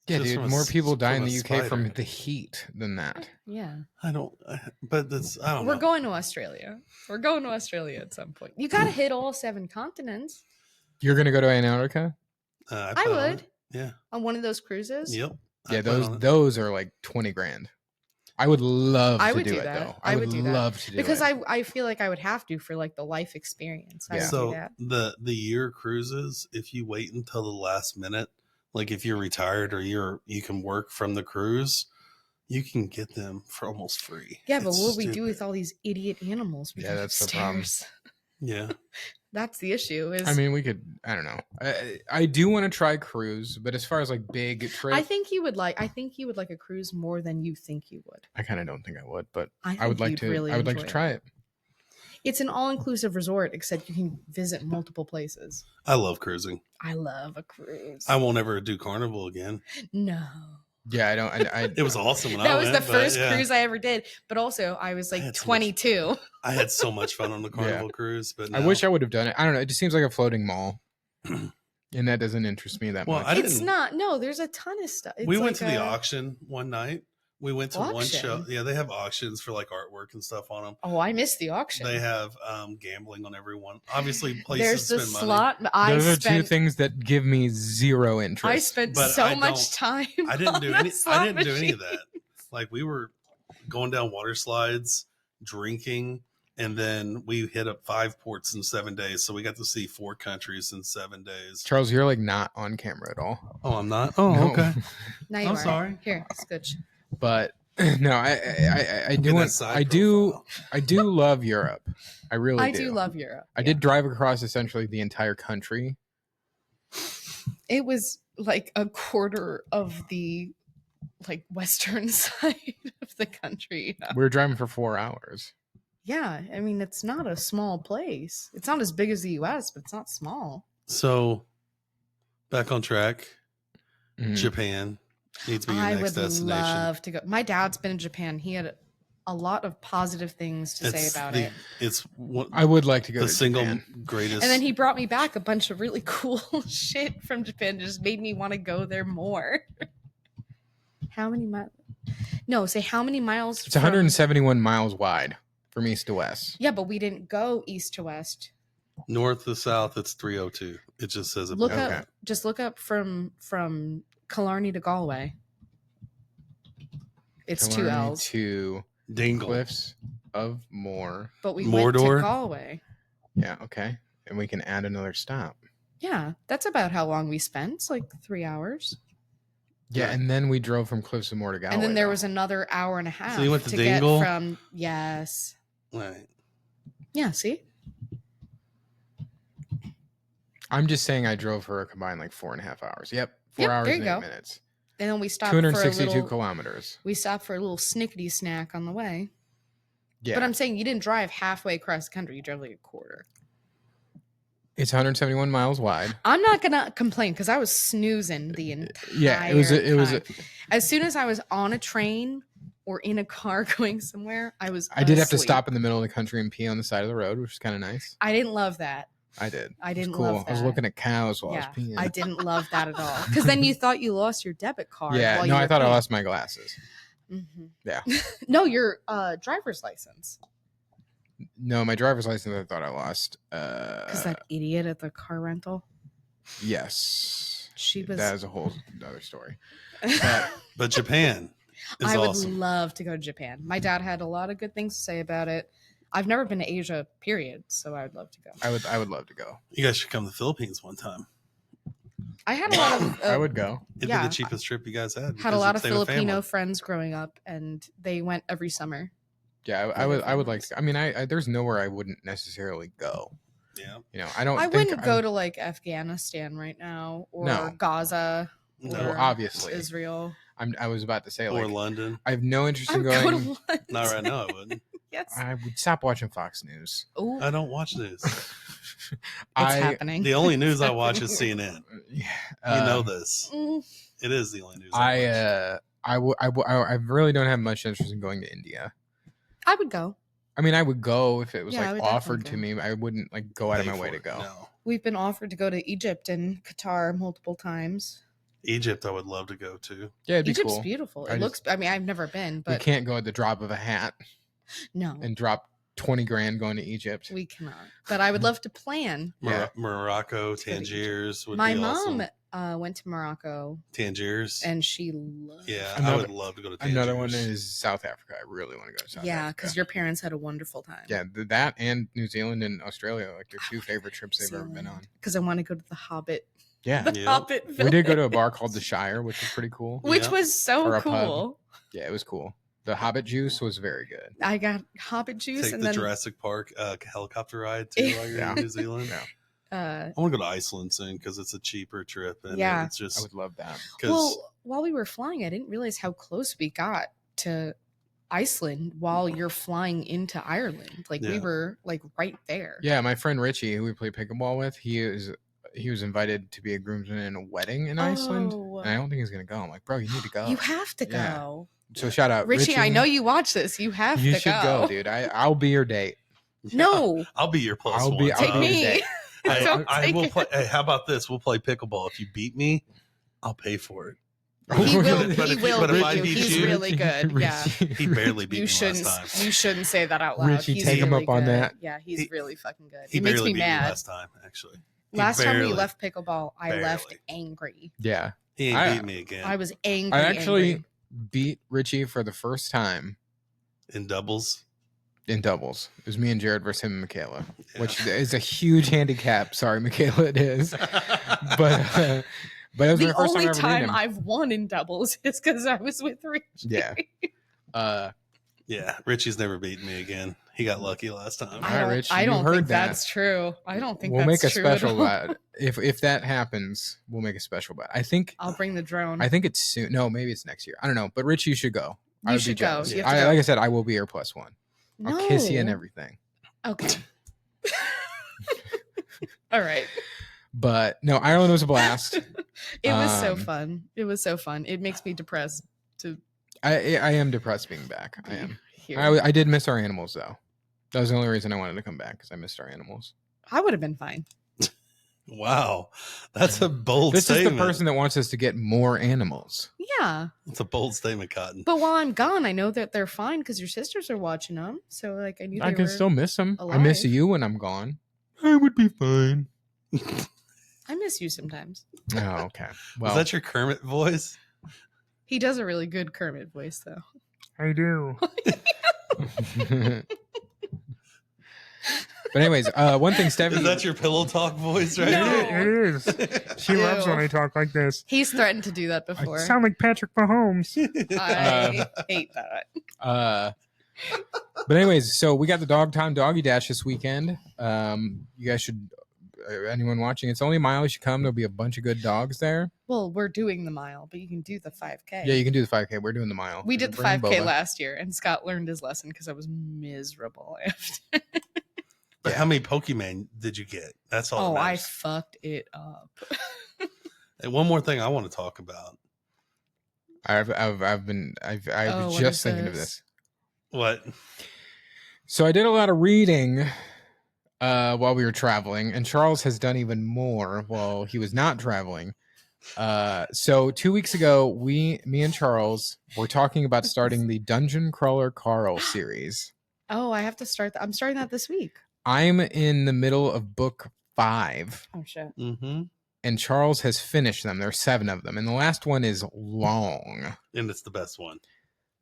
Yeah, Just dude, from more people die in from the a UK from spider. the heat than that. Yeah. But that's I don't We're know. going to Australia. We're going to Australia at some point. You got to hit all 7 continents You're gonna go to Antarctica? I plan on would. it. Yeah. on one of those cruises. Yep. I Yeah, plan on it. those are like 20 grand. I would love I to would do do it that. though. I would do that. love to do Because it. I feel like I would have to for like the life experience. I Yeah. would do So that. the year cruises, if you wait until the last minute, like if you're retired or you can work from the cruise, you can get them for almost free. Yeah, but It's what do we do stupid. with all these idiot animals? We Yeah, got that's the problem. upstairs. Yeah. That's the issue. Is I mean, we could. I don't know. I do want to try cruise, but as far as like big trip, I think you would like a cruise more than you think you would. I kind of don't think I would, but I I would think like you'd to. really I would like to enjoy it. try it. It's an all-inclusive resort, except you can visit multiple places. I love cruising. I love a cruise. I won't ever do Carnival again. No. Yeah, I don't. I It was awesome when That I was went. the first but, yeah. cruise I ever did, but also I was I like had so much- 22. I had so much fun on the Carnival cruise, but I wish I would have done it. I don't know. It just seems like a floating mall, and that doesn't interest me that Well, much. It's not. No, there's a ton of stuff. It's we went like to the a- auction one night. We went to one show. Auction? Yeah, they have auctions for like artwork and stuff on them. Oh, I missed the auction. They have gambling on everyone. Obviously, places There's to the spend money. slot. I Those are two spent. things that give me zero interest. I spent But so I much don't- time. I didn't on do that any. slot I didn't do any of machine. that. Like we were going down water slides, drinking, and then we hit up 5 ports in 7 days. So we got to see 4 countries in 7 days. Charles, you're like not on camera at all. Oh, I'm not. Oh, No. okay. Now you I'm are. sorry. Here, scooch. But no, I do Get that want. side I do. profile. I do love Europe. I really I do. do love Europe. I did drive across essentially the entire country. It was like a quarter of the like western side of the country. We were driving for 4 hours. Yeah, I mean it's not a small place. It's not as big as the U.S., but it's not small. So, back on track. Mhm. Japan needs to be your I next would destination. love to go. My dad's been in Japan. He had a lot of positive things to say about it. It's I would like to go the to single Japan. greatest. And then he brought me back a bunch of really cool shit from Japan. Just made me want to go there more. How many miles? No, say how many miles? It's 171 miles wide from east to west. Yeah, but we didn't go east to west. north to south, it's 302. It just says it. Look below. up. Just look up from Killarney to Galway. It's 2 Killarney L's. to Dingle. Cliffs of Moher. But we went Mordor? to Galway. Yeah, okay. And we can add another stop. Yeah, that's about how long we spent. It's like 3 hours. Yeah, Right. and then we drove from Cliffs of Moher to Galway. And then there though. was another hour and a half. you went to get Dingle? from yes. Right. Yeah, see? I'm just saying I drove for a combined like 4.5 hours. Yep. 4 Yep, hours there and you 8 go. minutes. And then we stopped for a 262 little kilometers. we stopped for a little snickety snack on the way. Yeah. But I'm saying you didn't drive halfway across the country, you drove like a quarter. It's 171 miles wide. I'm not gonna complain because I was snoozing the entire Yeah, it was time. As soon as I was on a train or in a car going somewhere, I was I did have to asleep. stop in the middle of the country and pee on the side of the road, which is kind of nice. I didn't love that. I did. I It was didn't cool. love I was that. looking at cows while Yeah, I was peeing. I didn't love that at all. Because then you thought you lost your debit card. Yeah, while no, you I were thought I peeing. lost my glasses. Mhm. Yeah. No, your driver's license. No, my driver's license I thought I lost. Because that idiot at the car rental, Yes. she was. That is a whole other story. But Japan is I would awesome. love to go to Japan. My dad had a lot of good things to say about it. I've never been to Asia, period, so I would love to go. I would love to go. You guys should come to the Philippines one time. I had a lot of. I would go. It'd Yeah. be the cheapest trip you guys had. Had a because lot you'd of stay with Filipino family. friends growing up, and they went every summer. Yeah, I would like to. I mean, I there's nowhere I wouldn't necessarily go. Yeah. You know, I don't. I think wouldn't go I'm- to like Afghanistan right now, or No. Gaza, No. or Well, obviously. Israel. I was about to say Or like London. I have no interest I in would go going. to London. Not right now, I wouldn't. Yes. I would stop watching Fox News. Oh, I don't watch news. it's I happening. The only news I watch is CNN. yeah, You know this. Mm, It is the only news I watch. I really don't have much interest in going to India. I would go. I mean, I would go if it was Yeah, I like would definitely offered to go. me. I wouldn't like go out of Pay my way for to it. go. No. We've been offered to go to Egypt and Qatar multiple times. Egypt, I would love to go to. Yeah, it'd be Egypt's cool. beautiful. I It looks. I mean, I've never been, We but can't go at the drop of a hat no, and drop 20 grand going to Egypt. we cannot. But I would love to plan. Yeah. Morocco, go to Egypt. Tangiers would My be mom awesome. went to Morocco, Tangiers. and she loved. Yeah, I Another- would love to go to Tangiers. Another one is South Africa. I really want to go to South Yeah, Africa. because your parents had a wonderful time. Yeah, that and New Zealand and Australia, like their two favorite trips they've ever been on. Because I want to go to the Hobbit. Yeah. The Yep. Hobbit We village. did go to a bar called the Shire, which was pretty cool. Which Yeah. was Or so a pub. cool. Yeah, it was cool. The Hobbit juice was very good. I got Hobbit juice Take and the then Jurassic Park helicopter ride too while you're Yeah. in New Zealand. Yeah. I want to go to Iceland soon because it's a cheaper trip and Yeah. it's I just would love that. because well, while we were flying, I didn't realize how close we got to Iceland while you're flying into Ireland. Like we Yeah. were like right there. Yeah, my friend Richie, who we play pickleball with, he was invited to be a groomsman in a wedding in Iceland. Oh. And I don't think he's gonna go. I'm like, bro, you need to go. You have to Yeah. go. So shout out Richie, I know you watch this. You have You to should go, dude. I'll be your date. No. I'll be your plus I'll one. be- Take I'll be me. your date. Don't I take will it. play. Hey, how about this? We'll play pickleball. If you beat me, I'll pay for it. He will. But He if- will but if beat I you. beat He's you- really good. Yeah. He barely beat You me shouldn't. last time. You shouldn't say that out loud. Richie, He's take him really up on good. that. Yeah, he's He- really fucking good. He It makes barely me beat mad. me last time, actually. He Last time we barely- left pickleball, I left barely. angry. Yeah. He ain't I- beat me again I was angry. I actually angry. beat Richie for the first time in doubles. in doubles. It was me and Jared versus him and Michaela, Yeah. which is a huge handicap. Sorry, Michaela, it is. But it was my The first only time ever beating time him. I've won in doubles is because I was with Richie. Yeah. Yeah, Richie's never beaten me again. He got lucky last time. All right, Rich, I you don't heard think that. that's true. I don't think We'll that's make a true at special all. bet. If that happens, we'll make a special bet. I think I'll bring the drone. it's soon. No, maybe it's next year. I don't know. But Rich, you should go. I You would should be go. jealous. You have to go. Like I said, I will be your plus one. I'll kiss you and No. everything. Okay. All right. But no, Ireland was a blast. It was so Um, fun. It was so fun. It makes me depressed to I am depressed being back. I am. hear. I did miss our animals though. That was the only reason I wanted to come back because I missed our animals. I would have been fine. Wow, that's a bold This statement. is the person that wants us to get more animals. Yeah. It's a bold statement, Cotton. But while I'm gone, I know that they're fine because your sisters are watching them. So like I knew I they can were. still miss them. I miss alive. you when I'm gone. I would be fine. I miss you sometimes. Oh, okay. Well, Was that your Kermit voice? He does a really good Kermit voice though. I do. But anyways, one thing, Stephanie. Is that your pillow talk voice right No. here? is. She Ew. loves when I talk like this. He's threatened to do that I before. sound like Patrick Mahomes. I hate that. But anyways, so we got the Dog Time Doggy Dash this weekend. You guys should, anyone watching, it's only a mile. You should come. There'll be a bunch of good dogs there. Well, we're doing the mile, but you can do the 5K. Yeah, you can do the 5K. We're doing the mile. We did the Bring 5K Boba. last year, and Scott learned his lesson because I was miserable after. But how many Pokemon did you get? That's all. Oh, that I matters. fucked it up. And one more thing I want to talk about. I Oh, was what just is thinking of this? this. What? So I did a lot of reading while we were traveling, and Charles has done even more while he was not traveling. So 2 weeks ago, me and Charles were talking about starting the Dungeon Crawler Carl series. Oh, I have to start. I'm starting that this week. I'm in the middle of book 5, Oh shit! Mm-hmm. and Charles has finished them. There's 7 of them, and the last one is long. And it's the best one.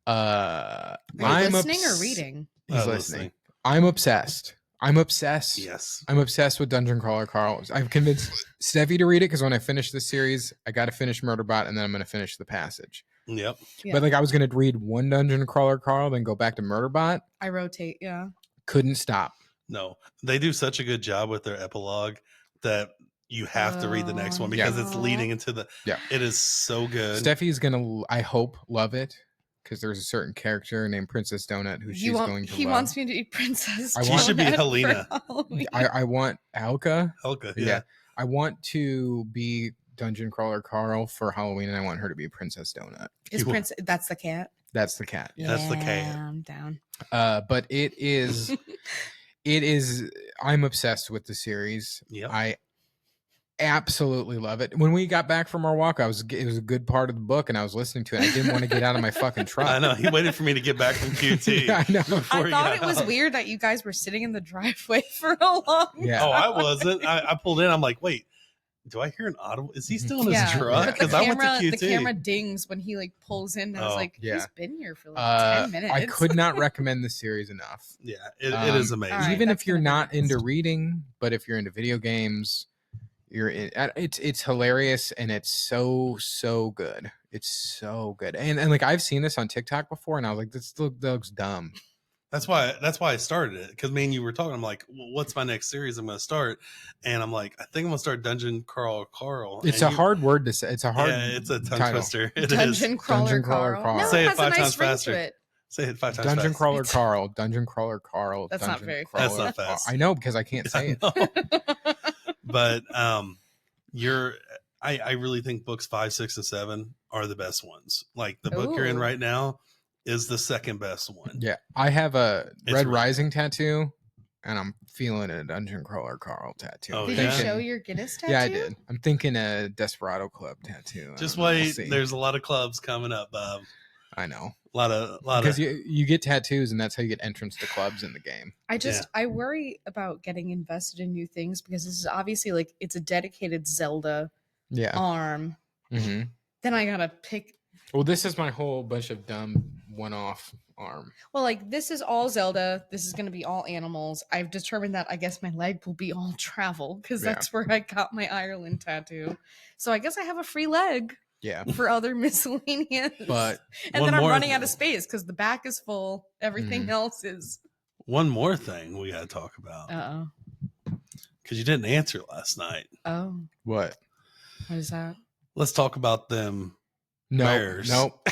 Are you I'm listening or obs- reading? He's listening. I'm obsessed. I'm obsessed. Yes. I'm obsessed with Dungeon Crawler Carl. I've convinced Steffi to read it because when I finish this series, I got to finish Murderbot and then I'm going to finish The Passage. Yep. Yeah. But like I was going to read one Dungeon Crawler Carl, then go back to Murderbot. I rotate. Yeah. Couldn't stop. No, they do such a good job with their epilogue that you have to read the next one because it's Yeah. leading into the. Yeah. It is so good. Steffi's going to, I hope, love it because there's a certain character named Princess Donut who she's going to He love. wants me to be Princess. I She want- should be Donut for Helena. Halloween. I want Alka. Helga, Yeah. yeah. I want to be Dungeon Crawler Carl for Halloween and I want her to be Princess Donut. Is You- Prince? That's the cat. That's the cat. That's the cat. I'm down. But it is I'm obsessed with the series. Yep. I absolutely love it. When we got back from our walk, it was a good part of the book and I was listening to it. I didn't want to get out of my fucking truck. I know. He waited for me to get back from QT. Yeah, I know. before I he thought got it was out. weird that you guys were sitting in the driveway for a long Yeah. Oh, I wasn't. I pulled in. I'm like, wait, do I hear an audible? Is he still in his Yeah, truck? but the Because I went to camera, QT. the camera dings when he like pulls in. And I was Oh, like, yeah. he's been here for like 10 minutes. I could not recommend the series enough. Yeah, it is amazing. all right, Even that's if you're gonna be not next. into reading, but if you're into video games, It's hilarious, and it's so good. It's so good, and like I've seen this on TikTok before, and I was like, this looks dumb. That's why I started it, because me and you were talking. I'm like, well, what's my next series I'm going to start? And I'm like, I think I'm going to start Dungeon Crawl Carl. It's a hard word to say. It's a hard. Yeah, it's a tongue title. twister. It Dungeon is. Crawler Dungeon Crawler Carl. Carl. No, Say it it has 5 a nice times ring faster. to it. Say it 5 times Dungeon fast. Crawler Carl. Dungeon Crawler Carl. That's not very That's fast. not fast. I know, because I can't say it. But I really think books 5, 6, and 7 are the best ones. Like the book you're in Ooh. right now is the second best one. Yeah, I have a It's Red really Rising tattoo, and I'm feeling a Dungeon Crawler Carl tattoo. Oh, I'm Did yeah? you thinking- show your Guinness tattoo? Yeah, I did. I'm thinking a Desperado Club tattoo. I Just don't know. We'll wait. see. There's a lot of clubs coming up, Bob. I know, A lot of because you get tattoos, and that's how you get entrance to clubs in the game. I worry about getting invested in new things because this is obviously like it's a dedicated Zelda Yeah. arm. hmm Then I gotta pick. Well, this is my whole bunch of dumb one-off arm. Well, like this is all Zelda. This is gonna be all animals. I've determined that I guess my leg will be all travel because Yeah. that's where I got my Ireland tattoo. So I guess I have a free leg Yeah, for other miscellaneous. but and One then I'm more running thing. out of space because the back is full. Everything Mhm. else is. one more thing we got to talk about, Oh. because you didn't answer last night. Oh. what? What is that? Let's talk about them. No, Bears. nope.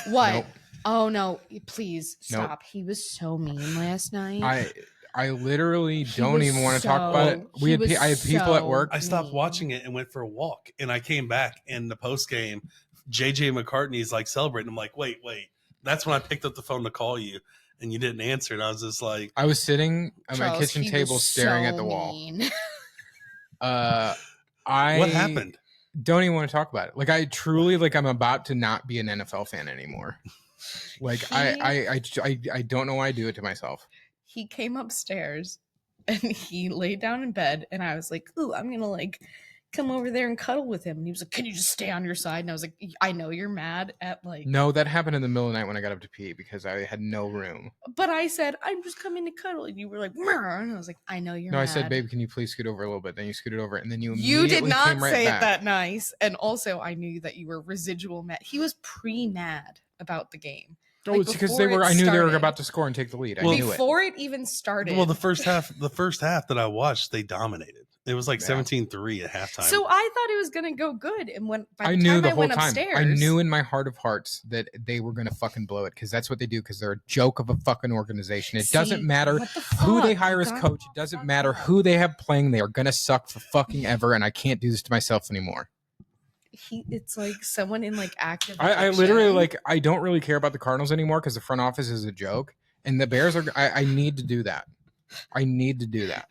What? Nope. Oh no! Please Nope. stop. He was so mean last night. I literally He don't was even want to talk about it. so- he was I had people at so- work. I stopped mean. watching it and went for a walk, and I came back, and the post game, JJ McCartney's like celebrating. I'm like, wait. That's when I picked up the phone to call you, and you didn't answer. And I was just like, I was sitting at my Charles, kitchen he table was staring at so the wall. mean. I what happened? Don't even want to talk about it. Like I truly I'm about to not be an NFL fan anymore. Like I don't know why I do it to myself. He came upstairs and he laid down in bed, and I was like, "Ooh, I'm gonna like come over there and cuddle with him." And he was like, "Can you just stay on your side?" And I was like, "I know you're mad at like." No, that happened in the middle of the night when I got up to pee because I had no room. But I said, "I'm just coming to cuddle," and you were like, "Meh," and I was like, "I know you're." No, mad. I said, "Babe, can you please scoot over a little bit?" Then you scooted over, and then you You did immediately not came right say back. it that nice. And also, I knew that you were residual mad. He was pre-mad about the game. Oh, Like, it's because before it I knew they were started. about to score and take the lead. I Well, knew it. Before it even started. Well, the first half that I watched, they dominated. It was like Yeah. 17-3 at halftime. So I thought it was going to go good. And when by the I knew time the I whole went time. upstairs, I knew in my heart of hearts that they were going to fucking blow it because that's what they do because they're a joke of a fucking organization. It doesn't See, matter what the who they fuck? hire You as got coach. all It doesn't fucked matter up. who they have playing. They are going to suck for fucking ever, and I can't do this to myself anymore. It's like someone in like active. I addiction. literally I don't really care about the Cardinals anymore because the front office is a joke, and the Bears are. I need to do that. I need to do that.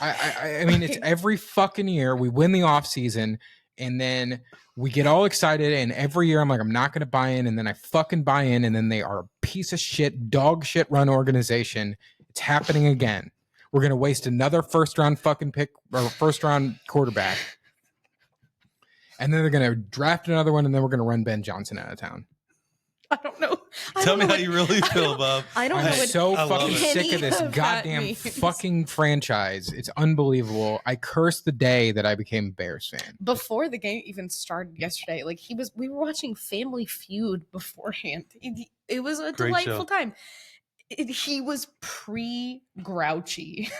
I mean, it's every fucking year we win the offseason, and then we get all excited, and every year I'm like, I'm not going to buy in, and then I fucking buy in, and then they are a piece of shit, dog shit run organization. It's happening again. We're going to waste another first round fucking pick or first round quarterback. And then they're going to draft another one, and then we're going to run Ben Johnson out of town. I don't know. I Tell don't me know how what- you really I feel, don't- Bob. I don't I'm know what so I love fucking it. sick of this any of that goddamn means. fucking franchise. It's unbelievable. I curse the day that I became a Bears fan. before the game even started yesterday. Like we were watching Family Feud beforehand. It was a Great delightful show. time. He was pre-grouchy.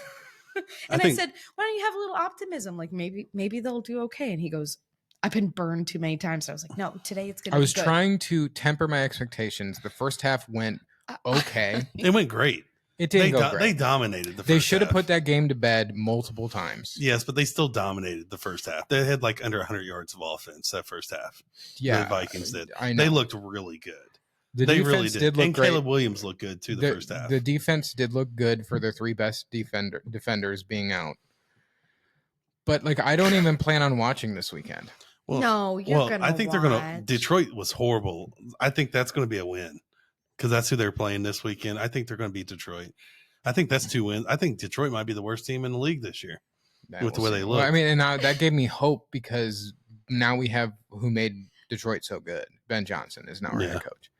And I think- said, why don't you have a little optimism? Like maybe they'll do okay. And he goes, I've been burned too many times. I was like, no, today it's gonna I was be good. trying to temper my expectations. The first half went okay. It went great. It They didn't go they great. dominated the first They should have half. put that game to bed multiple times. Yes, but they still dominated the first half. They had like under 100 yards of offense that first half. Yeah, the Vikings did. I know. They looked really good. The They defense really did. look And great. Caleb Williams looked good too the first half. The defense did look good for their three best defenders being out. But like, I don't even plan on watching this weekend. Well, No, you're gonna I think they're gonna. watch. Detroit was horrible. I think that's going to be a win because that's who they're playing this weekend. I think they're going to beat Detroit. I think that's 2 wins. I think Detroit might be the worst team in the league this year. With the way they Well, look. I mean, and now that gave me hope because now we have who made Detroit so good. Ben Johnson is now our Yeah. head coach.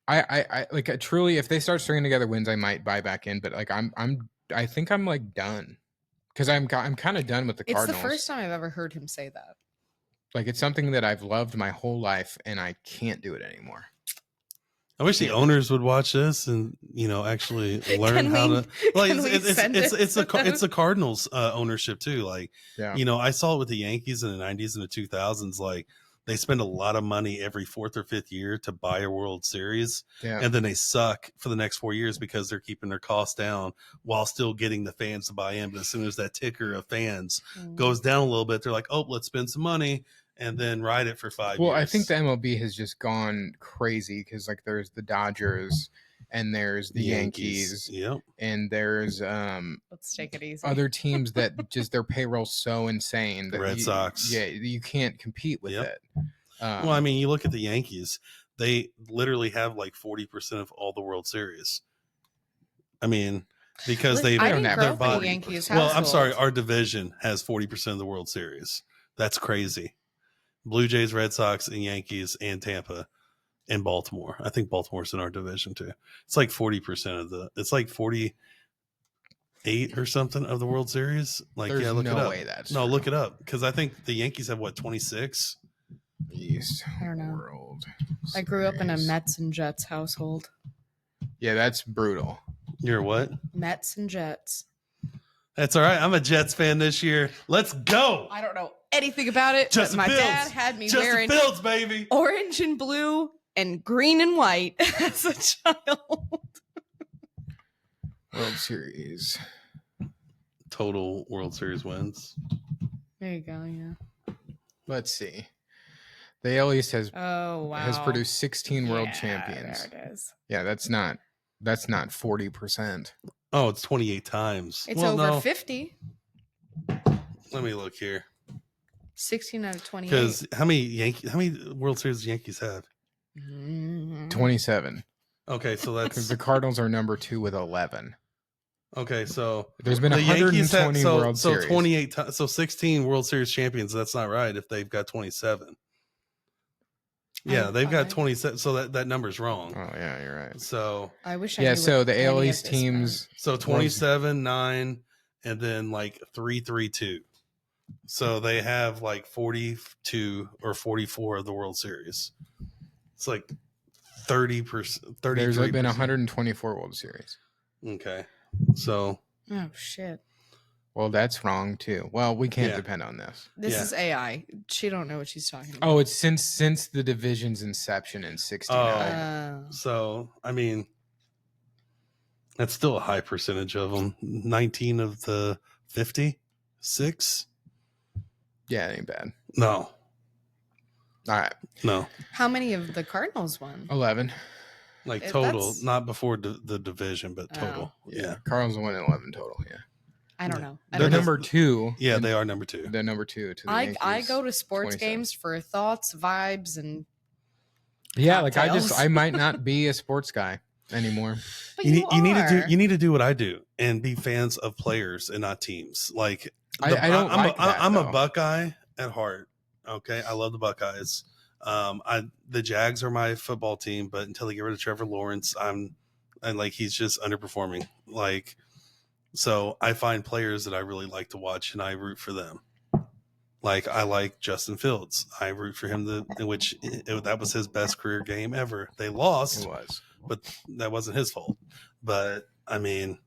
I like truly, if they start stringing together wins, I might buy back in. But like, I think I'm like done because I'm kind of done with the It's Cardinals. the first time I've ever heard him say that. Like, it's something that I've loved my whole life, and I can't do it anymore. I wish the owners would watch this and actually learn how to. Like it's a Cardinals ownership too. Like I saw it with the Yankees in the '90s and the 2000s. Like they spend a lot of money every 4th or 5th year to buy a World Series, and then they suck for the next 4 years because they're keeping their costs down while still getting the fans to buy in. But as soon as that ticker of fans goes down a little bit, they're like, "Oh, let's spend some money." And then ride it for 5 years. Well, I think the MLB has just gone crazy because, like, there's the Dodgers and there's the Yankees. Yep. And there's let's take it easy. Other teams that just their payroll's so insane that Red Sox. Yeah, you can't compete with it. Well, I mean, you look at the Yankees; they literally have like 40% of all the World Series. I mean, because I didn't grow up in the Yankees household. Well, I'm sorry, our division has 40% of the World Series. That's crazy. Blue Jays, Red Sox, and Yankees, and Tampa, and Baltimore. I think Baltimore's in our division too. It's like 40% of the. It's like 48 or something of the World Series. Like, There's look no it up. way that's no, true. look it up because I think the Yankees have 26. East. I don't know. World I grew up in a Series. Mets and Jets household. Yeah, that's brutal. You're what? Mets and Jets. That's all right. I'm a Jets fan this year. Let's go. I don't know anything about it. Justin but my Fields. dad had me Justin wearing Fields, baby. orange and blue and green and white as a child. World Series. Total World Series wins. There you go. Yeah. Let's see. The AL East has produced 16 world Yeah, champions. There it is. Yeah, that's not 40%. Oh, it's 28 times. It's over 50. Let me look here. 16 out of 28. Because how many World Series do Yankees have? 27. Okay, so Because that's the Cardinals are number 2 with 11. okay. So There's been the 120 Yankees have, World Series. 28. So 16 World Series champions. That's not right. If they've got 27. Yeah, they've got 27. So that number's wrong. Oh yeah, you're right. So I wish I Yeah, knew so what the any AL of East this teams. So 27, 9, and then like 3-3-2. So they have like 42 or 44 of the World Series. It's like 30%. There's been 124 World Series. Okay. So meant. Oh shit. Well, that's wrong too. Well, we can't Yeah. depend on this. This Yeah. is AI. She don't know what she's talking about. Oh, it's since the division's inception in '69. So I mean, that's still a high percentage of them. 19 of the 56. Yeah, it ain't bad. No, All right, no, How many of the Cardinals won? 11. like It- total, that's- not before the division, but total. Yeah, Cardinals won 11 total. Yeah, I don't know. I they're don't know. number 2. yeah, they are number 2. They're number 2 to the I Yankees, go to sports 27. games for thoughts, vibes, and Yeah, like cocktails. I might not be a sports guy anymore. but You are. need to do what I do and be fans of players and not teams. Like I don't like that, I'm though. a Buckeye at heart. Okay, I love the Buckeyes. The Jags are my football team, but until they get rid of Trevor Lawrence, he's just underperforming. Like, so I find players that I really like to watch and I root for them. Like I like Justin Fields. I root for him. That was his best career game ever. They lost, It was. but that wasn't his fault. But I mean,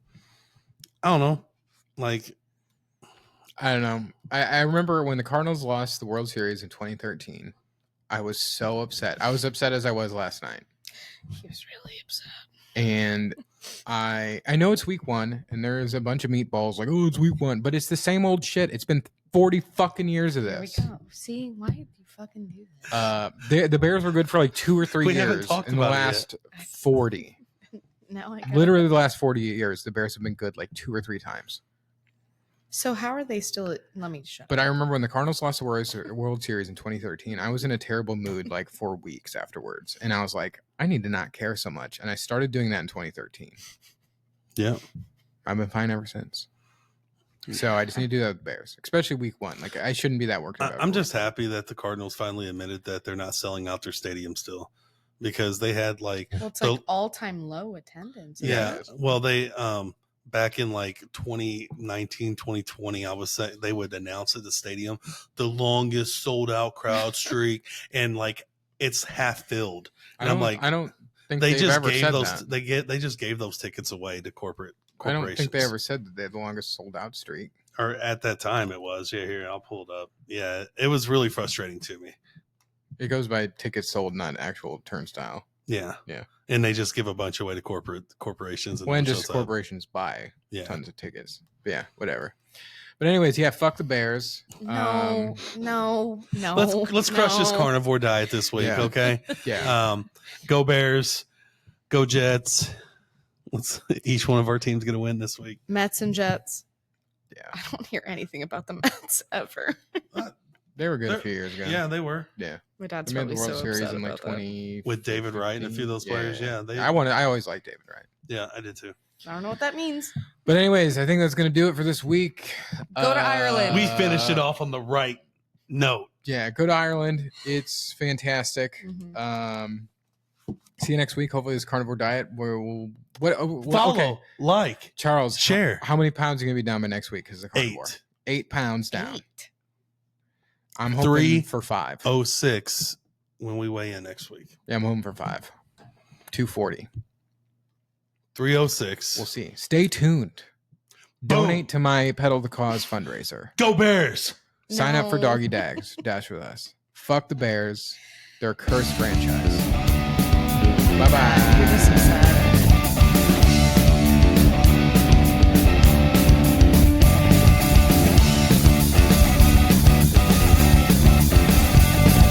I don't know. Like, I don't know. I remember when the Cardinals lost the World Series in 2013. I was so upset. I was upset as I was last night. He was really upset. And I know it's week 1 and there's a bunch of meatballs like, oh, it's week 1, but it's the same old shit. It's been 40 fucking years of There we this. go. See, why did you fucking do that? The Bears were good for like 2 or 3 We haven't years talked in the about it last 40. Now I got Literally the last 40 years, the Bears have been good like 2 or 3 times. So how are they still? Let me shut. But I remember when the Cardinals lost the World Series in 2013, I was in a terrible mood like for weeks afterwards. And I was like, I need to not care so much. And I started doing that in 2013. yeah, I've been fine ever since. So I just need to do that with the Bears, especially week 1. Like I shouldn't be that worked about. I'm just happy that the Cardinals finally admitted that they're not selling out their stadium still, because they had like Well, it's like all-time low attendance. isn't yeah. it? Well, they back in like 2019, 2020, I was saying they would announce at the stadium the longest sold out crowd streak, and like it's half filled. And I'm like, I don't think they they've just ever gave said those. that. They just gave those tickets away to corporations. I don't think they ever said that they had the longest sold out streak. Or at that time it was. Yeah, here I'll pull it up. Yeah, it was really frustrating to me. It goes by tickets sold, not actual turnstile. Yeah, Yeah. And they just give a bunch away to corporations. And When no one just shows up. corporations buy Yeah. tons of tickets. But yeah, whatever. But anyways, yeah, fuck the Bears. No. Let's crush this carnivore diet this week, Yeah. okay? Yeah. Go Bears, go Jets. Each one of our teams going to win this week. Mets and Jets. Yeah. I don't hear anything about the Mets ever. They were good a few years ago. Yeah, they were. Yeah. My dad's They made probably the World so Series upset in like about that. 20 With David Wright and a few of those players. Yeah, I always liked David Wright. Yeah, I did too. I don't know what that means. But anyways, I think that's gonna do it for this week. Go to Ireland. We finished it off on the right note. Yeah, go to Ireland. It's fantastic. Mhm. See you next week. Hopefully, this carnivore diet where we'll Follow, okay. like, Charles, share. How many pounds are you gonna be down by next week? Because the carnivore 8 pounds down. 8. I'm hoping for 5. 3:06 when we weigh in next week. Yeah, I'm hoping for 5. 240. 3:06. We'll see. Stay tuned. Boom. Donate to my Pedal the Cause fundraiser. Go Bears. Sign up for No. Doggy Dash with us. Fuck the Bears. They're a cursed franchise. Bye bye. You're just so sad.